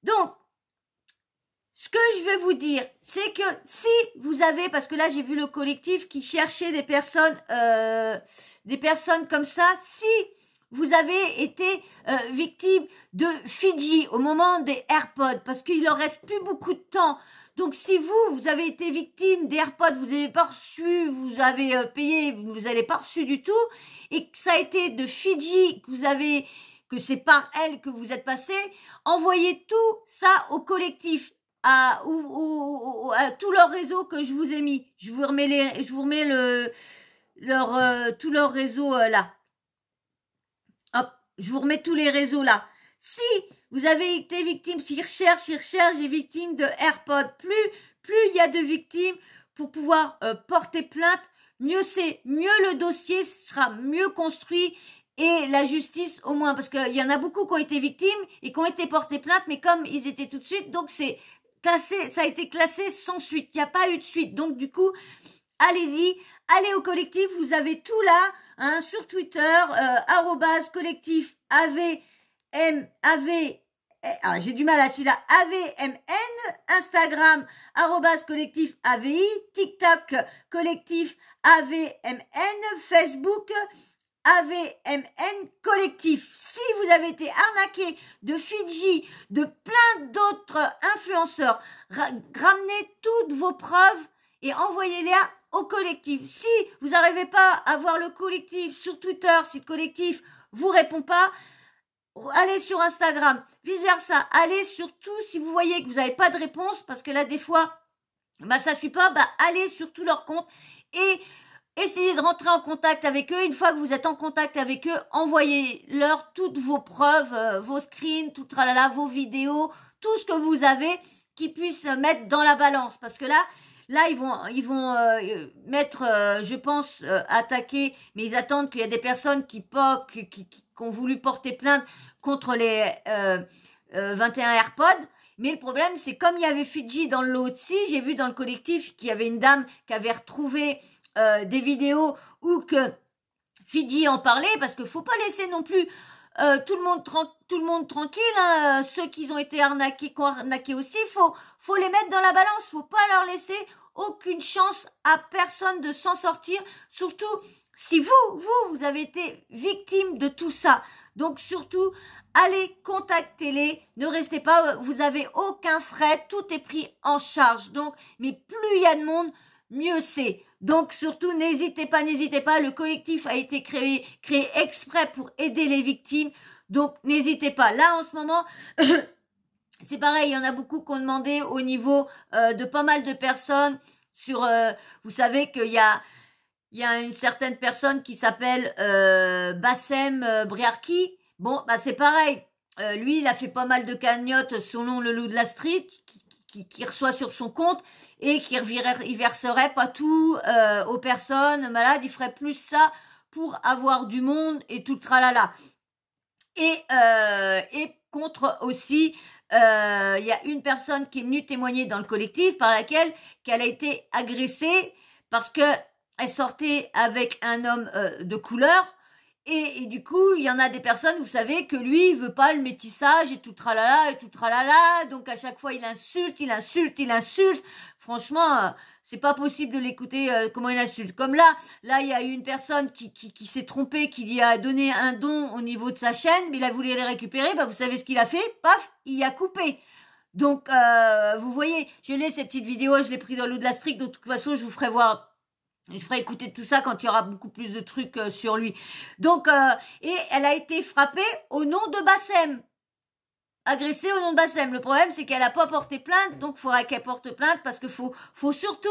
Donc, ce que je vais vous dire, c'est que si vous avez, parce que là, j'ai vu le collectif qui cherchait des personnes comme ça, si vous avez été victime de Fidji au moment des AirPods, parce qu'il leur reste plus beaucoup de temps. Donc, si vous avez été victime des AirPods, vous n'avez pas reçu, vous avez payé, vous n'avez pas reçu du tout, et que ça a été de Fidji que c'est par elle que vous êtes passé, envoyez tout ça au collectif, à tout leur réseau que je vous ai mis. Je vous remets tout leur réseau là. Hop, je vous remets tous les réseaux là. Si vous avez été victime, s'ils recherchent des victimes de AirPods, plus il y a de victimes pour pouvoir porter plainte, mieux c'est, mieux le dossier sera mieux construit et la justice au moins, parce qu'il y en a beaucoup qui ont été victimes et qui ont été portés plainte, mais comme ils étaient tout de suite, donc c'est classé, ça a été classé sans suite, il n'y a pas eu de suite, donc du coup, allez-y, allez au collectif, vous avez tout là, hein, sur Twitter, @collectif j'ai du mal à celui-là, AVMN, Instagram, @collectif AVI, TikTok, collectif AVMN, Facebook, AVMN collectif. Si vous avez été arnaqué de Fidji, de plein d'autres influenceurs, ramenez toutes vos preuves et envoyez-les au collectif. Si vous n'arrivez pas à voir le collectif sur Twitter, si le collectif vous répond pas, allez sur Instagram, vice versa. Allez surtout si vous voyez que vous n'avez pas de réponse, parce que là des fois, bah ça suit pas, bah allez sur tous leurs comptes et essayez de rentrer en contact avec eux. Une fois que vous êtes en contact avec eux, envoyez-leur toutes vos preuves, vos screens, tout tralala, vos vidéos, tout ce que vous avez qui puisse mettre dans la balance. Parce que là ils vont mettre, je pense, attaquer, mais ils attendent qu'il y a des personnes qui ont voulu porter plainte contre les 21 AirPods. Mais le problème, c'est comme il y avait Fidji dans le lot aussi, j'ai vu dans le collectif qu'il y avait une dame qui avait retrouvé des vidéos où que Fidji en parlait, parce qu'il faut pas laisser non plus tout le monde tranquille, hein. Ceux qui ont été arnaqués, qui ont arnaqué aussi, faut les mettre dans la balance, faut pas leur laisser aucune chance à personne de s'en sortir, surtout si vous avez été victime de tout ça. Donc surtout, allez, contactez-les, ne restez pas, vous avez aucun frais, tout est pris en charge. Donc, mais plus il y a de monde, mieux c'est. Donc surtout, n'hésitez pas, le collectif a été créé exprès pour aider les victimes. Donc n'hésitez pas. Là en ce moment, c'est pareil, il y en a beaucoup qui ont demandé au niveau de pas mal de personnes sur, vous savez qu'il y a une certaine personne qui s'appelle Bassem Briarki. Bon, bah c'est pareil. Lui, il a fait pas mal de cagnottes selon le loup de la street, qui reçoit sur son compte et il verserait pas tout aux personnes malades. Il ferait plus ça pour avoir du monde et tout le tralala. Et contre aussi, il y a une personne qui est venue témoigner dans le collectif par laquelle qu'elle a été agressée parce que elle sortait avec un homme de couleur. Et du coup, il y en a des personnes, vous savez, que lui, il veut pas le métissage et tout tralala et tout tralala. Donc, à chaque fois, il insulte. Franchement, c'est pas possible de l'écouter comment il insulte. Comme là, il y a eu une personne qui s'est trompée, qui lui a donné un don au niveau de sa chaîne, mais il a voulu les récupérer. Bah, vous savez ce qu'il a fait? Paf, il a coupé. Donc, vous voyez, je l'ai, ces petites vidéos, je l'ai pris dans l'eau de la street. De toute façon, je vous ferai voir. Je ferai écouter tout ça quand il y aura beaucoup plus de trucs sur lui. Donc, et elle a été frappée au nom de Bassem. Agressée au nom de Bassem. Le problème, c'est qu'elle a pas porté plainte, donc il faudra qu'elle porte plainte parce que faut surtout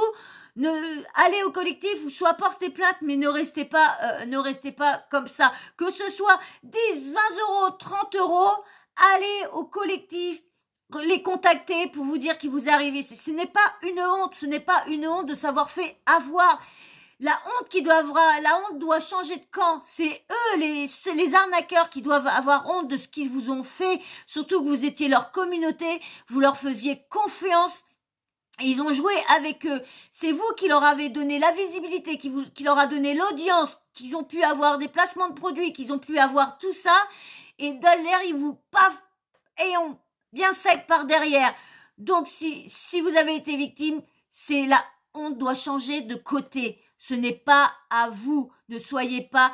aller au collectif ou soit porter plainte, mais ne restez pas comme ça. Que ce soit 10, 20 euros, 30 euros, allez au collectif. Les contacter pour vous dire qu'il vous est arrivé. Ce n'est pas une honte, de s'avoir fait avoir. La honte doit changer de camp. C'est eux, les arnaqueurs qui doivent avoir honte de ce qu'ils vous ont fait. Surtout que vous étiez leur communauté, vous leur faisiez confiance. Et ils ont joué avec eux. C'est vous qui leur avez donné la visibilité, qui leur a donné l'audience, qu'ils ont pu avoir des placements de produits, qu'ils ont pu avoir tout ça. Et derrière, ils vous paf, et on bien sec par derrière. Donc, si vous avez été victime, c'est la honte doit changer de côté. Ce n'est pas à vous. Ne soyez pas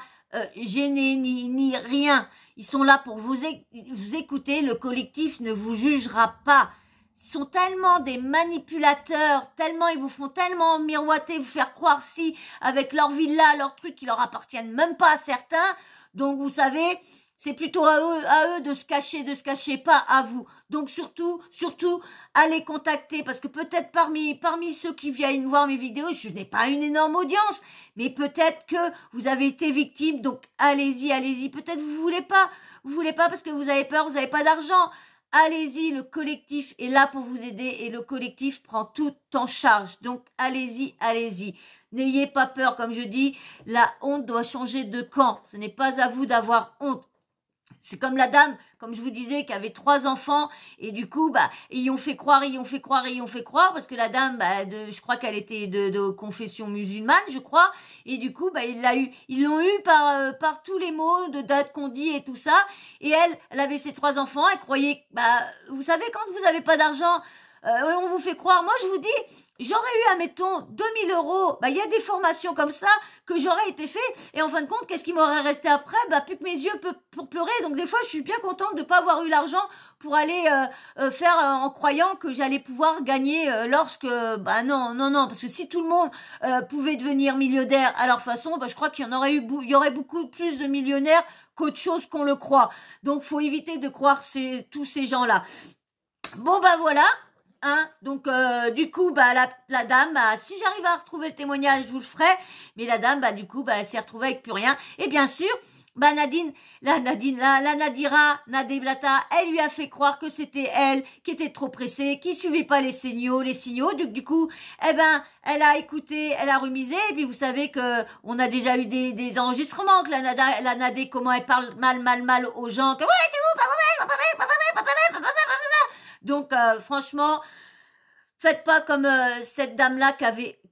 gênés ni rien. Ils sont là pour vous écouter. Le collectif ne vous jugera pas. Ils sont tellement des manipulateurs, tellement ils vous font tellement miroiter, vous faire croire si avec leur villa, leurs trucs qui leur appartiennent même pas à certains. Donc, vous savez, c'est plutôt à eux de se cacher, pas à vous. Donc surtout, allez contacter, parce que peut-être parmi ceux qui viennent voir mes vidéos, je n'ai pas une énorme audience, mais peut-être que vous avez été victime, donc allez-y. Peut-être vous voulez pas parce que vous avez peur, vous n'avez pas d'argent. allez-y, le collectif est là pour vous aider et le collectif prend tout en charge. Donc, allez-y, allez-y. N'ayez pas peur, comme je dis, la honte doit changer de camp. Ce n'est pas à vous d'avoir honte. C'est comme la dame, comme je vous disais, qui avait 3 enfants et du coup, ils ont fait croire, parce que la dame, je crois qu'elle était de confession musulmane, je crois, et du coup, ils l'ont eu par tous les mots de date qu'on dit et tout ça. Et elle avait ses 3 enfants, elle croyait, vous savez, quand vous avez pas d'argent, on vous fait croire. Moi, je vous dis, j'aurais eu, admettons, 2000 €. Il y a des formations comme ça que j'aurais été fait. Et en fin de compte, qu'est-ce qui m'aurait resté après? Plus que mes yeux pour pleurer. Donc, des fois, je suis bien contente de pas avoir eu l'argent pour aller faire en croyant que j'allais pouvoir gagner lorsque... non. Parce que si tout le monde pouvait devenir millionnaire à leur façon, je crois qu'il y aurait beaucoup plus de millionnaires qu'autre chose qu'on le croit. Donc, faut éviter de croire tous ces gens-là. Bon, voilà. Donc du coup la dame, si j'arrive à retrouver le témoignage, je vous le ferai, mais la dame du coup elle s'est retrouvée avec plus rien. Et bien sûr la Nadira Blata, elle lui a fait croire que c'était elle qui était trop pressée, qui suivait pas les signaux. Du coup elle a écouté, elle a remisé. Et puis vous savez que on a déjà eu des enregistrements que la Nadé, comment elle parle mal aux gens, que ouais c'est vous, pas vrai. Donc franchement, faites pas comme cette dame-là qui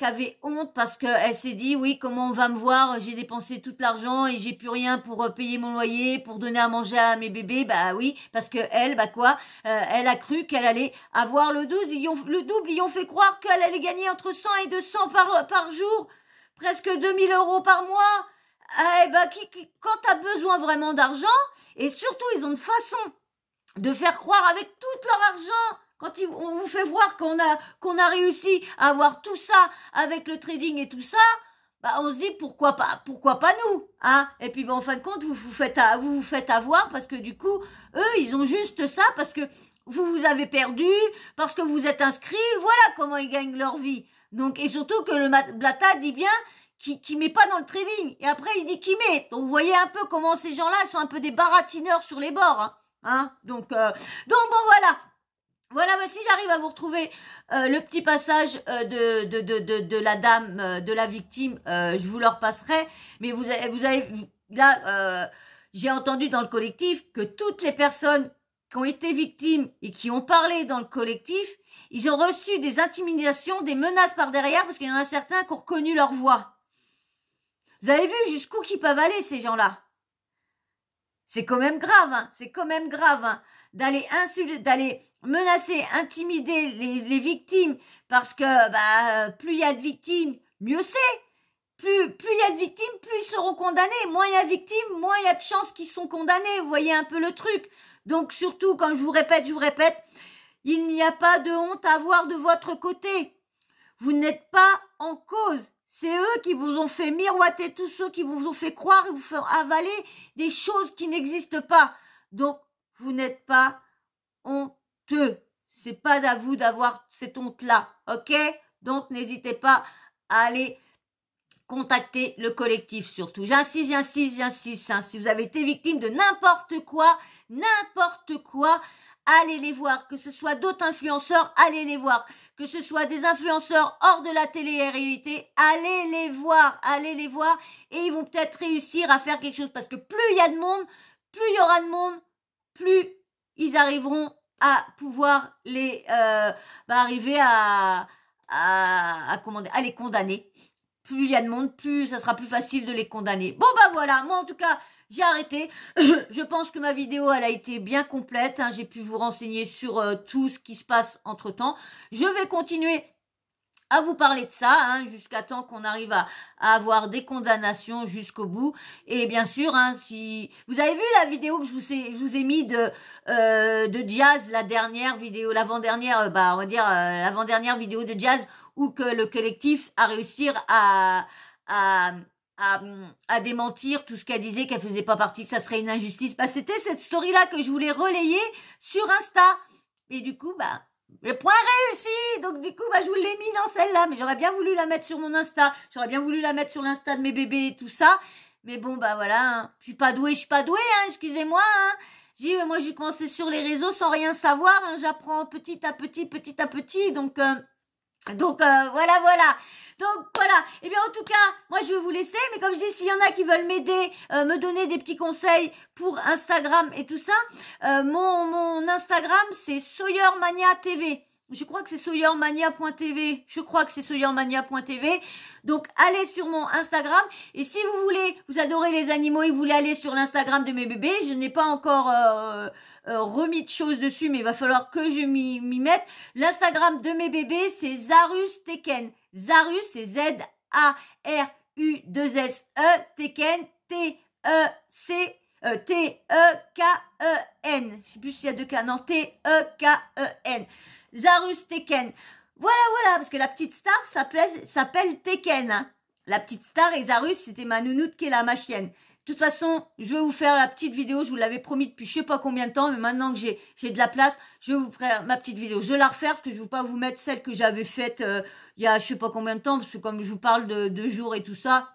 avait honte parce qu'elle s'est dit oui, comment on va me voir, j'ai dépensé tout l'argent et j'ai plus rien pour payer mon loyer, pour donner à manger à mes bébés. Oui, parce que elle elle a cru qu'elle allait avoir le double, ils ont fait croire qu'elle allait gagner entre 100 et 200 par jour, presque 2000 € par mois. Quand t'as besoin vraiment d'argent, et surtout ils ont une façon de faire croire avec tout leur argent, quand on vous fait voir qu'on a réussi à avoir tout ça avec le trading et tout ça, on se dit pourquoi pas nous, Et puis en fin de compte vous vous faites avoir parce que du coup eux ils ont juste ça parce que vous avez perdu, parce que vous êtes inscrits, voilà comment ils gagnent leur vie. Donc et surtout que le Blata dit bien qui met pas dans le trading et après il dit qui met. Donc vous voyez un peu comment ces gens-là sont un peu des baratineurs sur les bords. Donc voilà, si j'arrive à vous retrouver le petit passage de la dame, de la victime, je vous le repasserai. Mais vous avez là, j'ai entendu dans le collectif que toutes les personnes qui ont été victimes et qui ont parlé dans le collectif, ils ont reçu des intimidations, des menaces par derrière parce qu'il y en a certains qui ont reconnu leur voix. Vous avez vu jusqu'où qu'ils peuvent aller ces gens-là? C'est quand même grave, d'aller insulter, d'aller menacer, intimider les victimes, parce que plus il y a de victimes, mieux c'est. Plus il y a de victimes, plus ils seront condamnés. Moins il y a de victimes, moins il y a de chances qu'ils sont condamnés. Vous voyez un peu le truc. Donc surtout, quand je vous répète, il n'y a pas de honte à avoir de votre côté. Vous n'êtes pas en cause. C'est eux qui vous ont fait miroiter, tous ceux qui vous ont fait croire et vous faire avaler des choses qui n'existent pas. Donc, vous n'êtes pas honteux. C'est pas à vous d'avoir cette honte-là, ok? Donc, n'hésitez pas à aller contacter le collectif surtout. J'insiste. Si vous avez été victime de n'importe quoi, allez les voir, que ce soit d'autres influenceurs, allez les voir, que ce soit des influenceurs hors de la télé-réalité, allez les voir, et ils vont peut-être réussir à faire quelque chose, parce que plus il y a de monde, plus il y aura de monde, plus ils arriveront à pouvoir les arriver à les condamner. Plus il y a de monde, plus ça sera plus facile de les condamner. Bon voilà, moi en tout cas, j'ai arrêté. Je pense que ma vidéo, elle a été bien complète. J'ai pu vous renseigner sur tout ce qui se passe entre-temps. Je vais continuer à vous parler de ça, jusqu'à temps qu'on arrive à avoir des condamnations jusqu'au bout. Et bien sûr, si vous avez vu la vidéo que je vous ai mis de Jazz, la dernière vidéo, l'avant-dernière, on va dire l'avant-dernière vidéo de Jazz, où que le collectif a réussi à démentir tout ce qu'elle disait, qu'elle faisait pas partie, que ça serait une injustice. C'était cette story-là que je voulais relayer sur Insta. Et du coup, le point réussi. Donc du coup, je vous l'ai mis dans celle-là. Mais j'aurais bien voulu la mettre sur mon Insta. J'aurais bien voulu la mettre sur l'Insta de mes bébés et tout ça. Mais bon, voilà. Je suis pas douée, excusez-moi. Je dis, moi, j'ai commencé sur les réseaux sans rien savoir, hein, j'apprends petit à petit, donc voilà. Donc voilà, et bien en tout cas, moi je vais vous laisser, mais comme je dis, s'il y en a qui veulent m'aider, me donner des petits conseils pour Instagram et tout ça, mon Instagram c'est Sawyermania TV. Je crois que c'est sawyermania.tv. Donc, allez sur mon Instagram. Et si vous voulez, vous adorez les animaux et vous voulez aller sur l'Instagram de mes bébés, je n'ai pas encore remis de choses dessus, mais il va falloir que je m'y mette. L'Instagram de mes bébés, c'est Zarus Teken. Zarus, c'est Z-A-R-U-2-S-E. Teken, T-E-K-E-N. Je sais plus s'il y a deux K. Non, T-E-K-E-N. Zarus Teken. Voilà, parce que la petite star s'appelle Teken. Hein. La petite star et Zarus, c'était ma nounoute qui est là, ma chienne. De toute façon, je vais vous faire la petite vidéo, je vous l'avais promis depuis je sais pas combien de temps, mais maintenant que j'ai de la place, je vais vous faire ma petite vidéo. Je vais la refaire parce que je ne veux pas vous mettre celle que j'avais faite il y a je sais pas combien de temps, parce que comme je vous parle de jours et tout ça,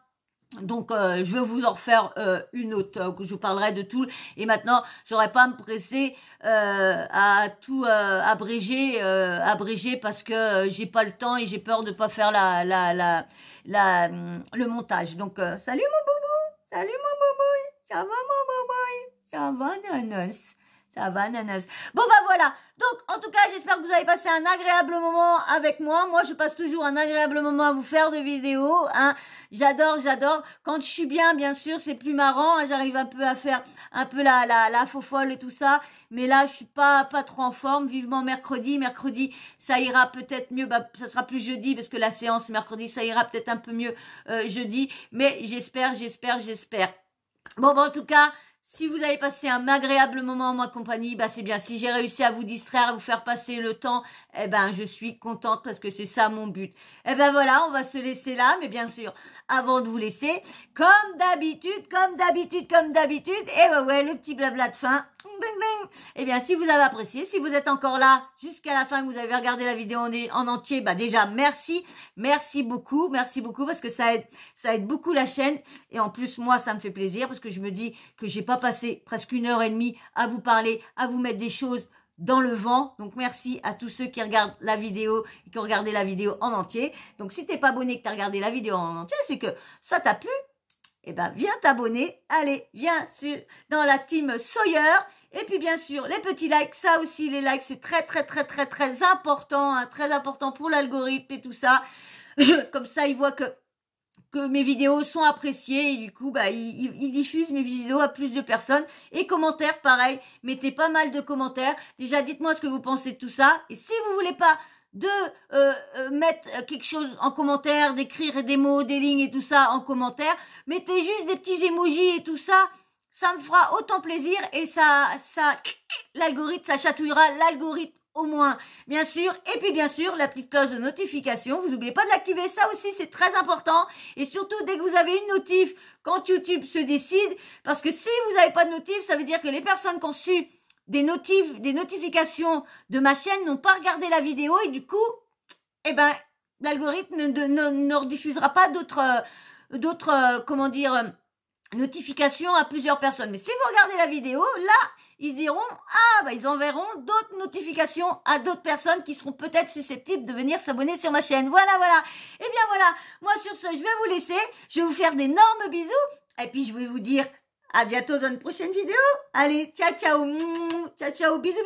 donc je vais vous en refaire une autre que je vous parlerai de tout. Et maintenant, j'aurais pas à me presser à tout abréger parce que j'ai pas le temps et j'ai peur de pas faire le montage. Donc salut mon boubou, ça va mon boubou, ça va nanas. Ça va, nanas. Bon, bah voilà. Donc, en tout cas, j'espère que vous avez passé un agréable moment avec moi. Moi, je passe toujours un agréable moment à vous faire de vidéos. Hein. J'adore. Quand je suis bien sûr, c'est plus marrant. Hein. J'arrive un peu à faire un peu la faux-folle et tout ça. Mais là, je suis pas trop en forme. Vivement mercredi. Mercredi, ça ira peut-être mieux. Bah, ça sera plus jeudi parce que la séance mercredi, ça ira peut-être un peu mieux jeudi. Mais j'espère. Bon, en tout cas, si vous avez passé un agréable moment en ma compagnie, bah c'est bien. Si j'ai réussi à vous distraire, à vous faire passer le temps, eh ben je suis contente parce que c'est ça mon but. Eh ben voilà, on va se laisser là, mais bien sûr, avant de vous laisser, comme d'habitude, et ouais, le petit blabla de fin. Eh bien, si vous avez apprécié, si vous êtes encore là jusqu'à la fin, que vous avez regardé la vidéo en entier, bah déjà merci beaucoup parce que ça aide beaucoup la chaîne et en plus moi ça me fait plaisir parce que je me dis que j'ai pas passé presque 1h30 à vous parler, à vous mettre des choses dans le vent. Donc merci à tous ceux qui regardent la vidéo et qui ont regardé la vidéo en entier. Donc si t'es pas abonné, que t'as regardé la vidéo en entier, c'est que ça t'a plu. Eh ben viens t'abonner, allez, viens dans la team Sawyer. Et puis bien sûr, les petits likes, ça aussi, les likes, c'est très important, hein, très important pour l'algorithme et tout ça. Comme ça, ils voient que mes vidéos sont appréciées et du coup, bah, ils diffusent mes vidéos à plus de personnes. Et commentaires, pareil, mettez pas mal de commentaires. Déjà, dites-moi ce que vous pensez de tout ça. Et si vous voulez pas de mettre quelque chose en commentaire, d'écrire des mots, des lignes et tout ça en commentaire, mettez juste des petits emojis et tout ça. Ça me fera autant plaisir et l'algorithme, ça chatouillera l'algorithme au moins, bien sûr. Et puis, bien sûr, la petite cloche de notification. Vous n'oubliez pas de l'activer. Ça aussi, c'est très important. Et surtout, dès que vous avez une notif, quand YouTube se décide, parce que si vous n'avez pas de notif, ça veut dire que les personnes qui ont su des notifications de ma chaîne n'ont pas regardé la vidéo et du coup, eh ben, l'algorithme ne rediffusera pas d'autres, notifications à plusieurs personnes. Mais si vous regardez la vidéo, là, ils diront, ils enverront d'autres notifications à d'autres personnes qui seront peut-être susceptibles de venir s'abonner sur ma chaîne. Voilà. Et bien voilà, moi sur ce, je vais vous laisser. Je vais vous faire d'énormes bisous. Et puis je vais vous dire à bientôt dans une prochaine vidéo. Allez, ciao, bisous.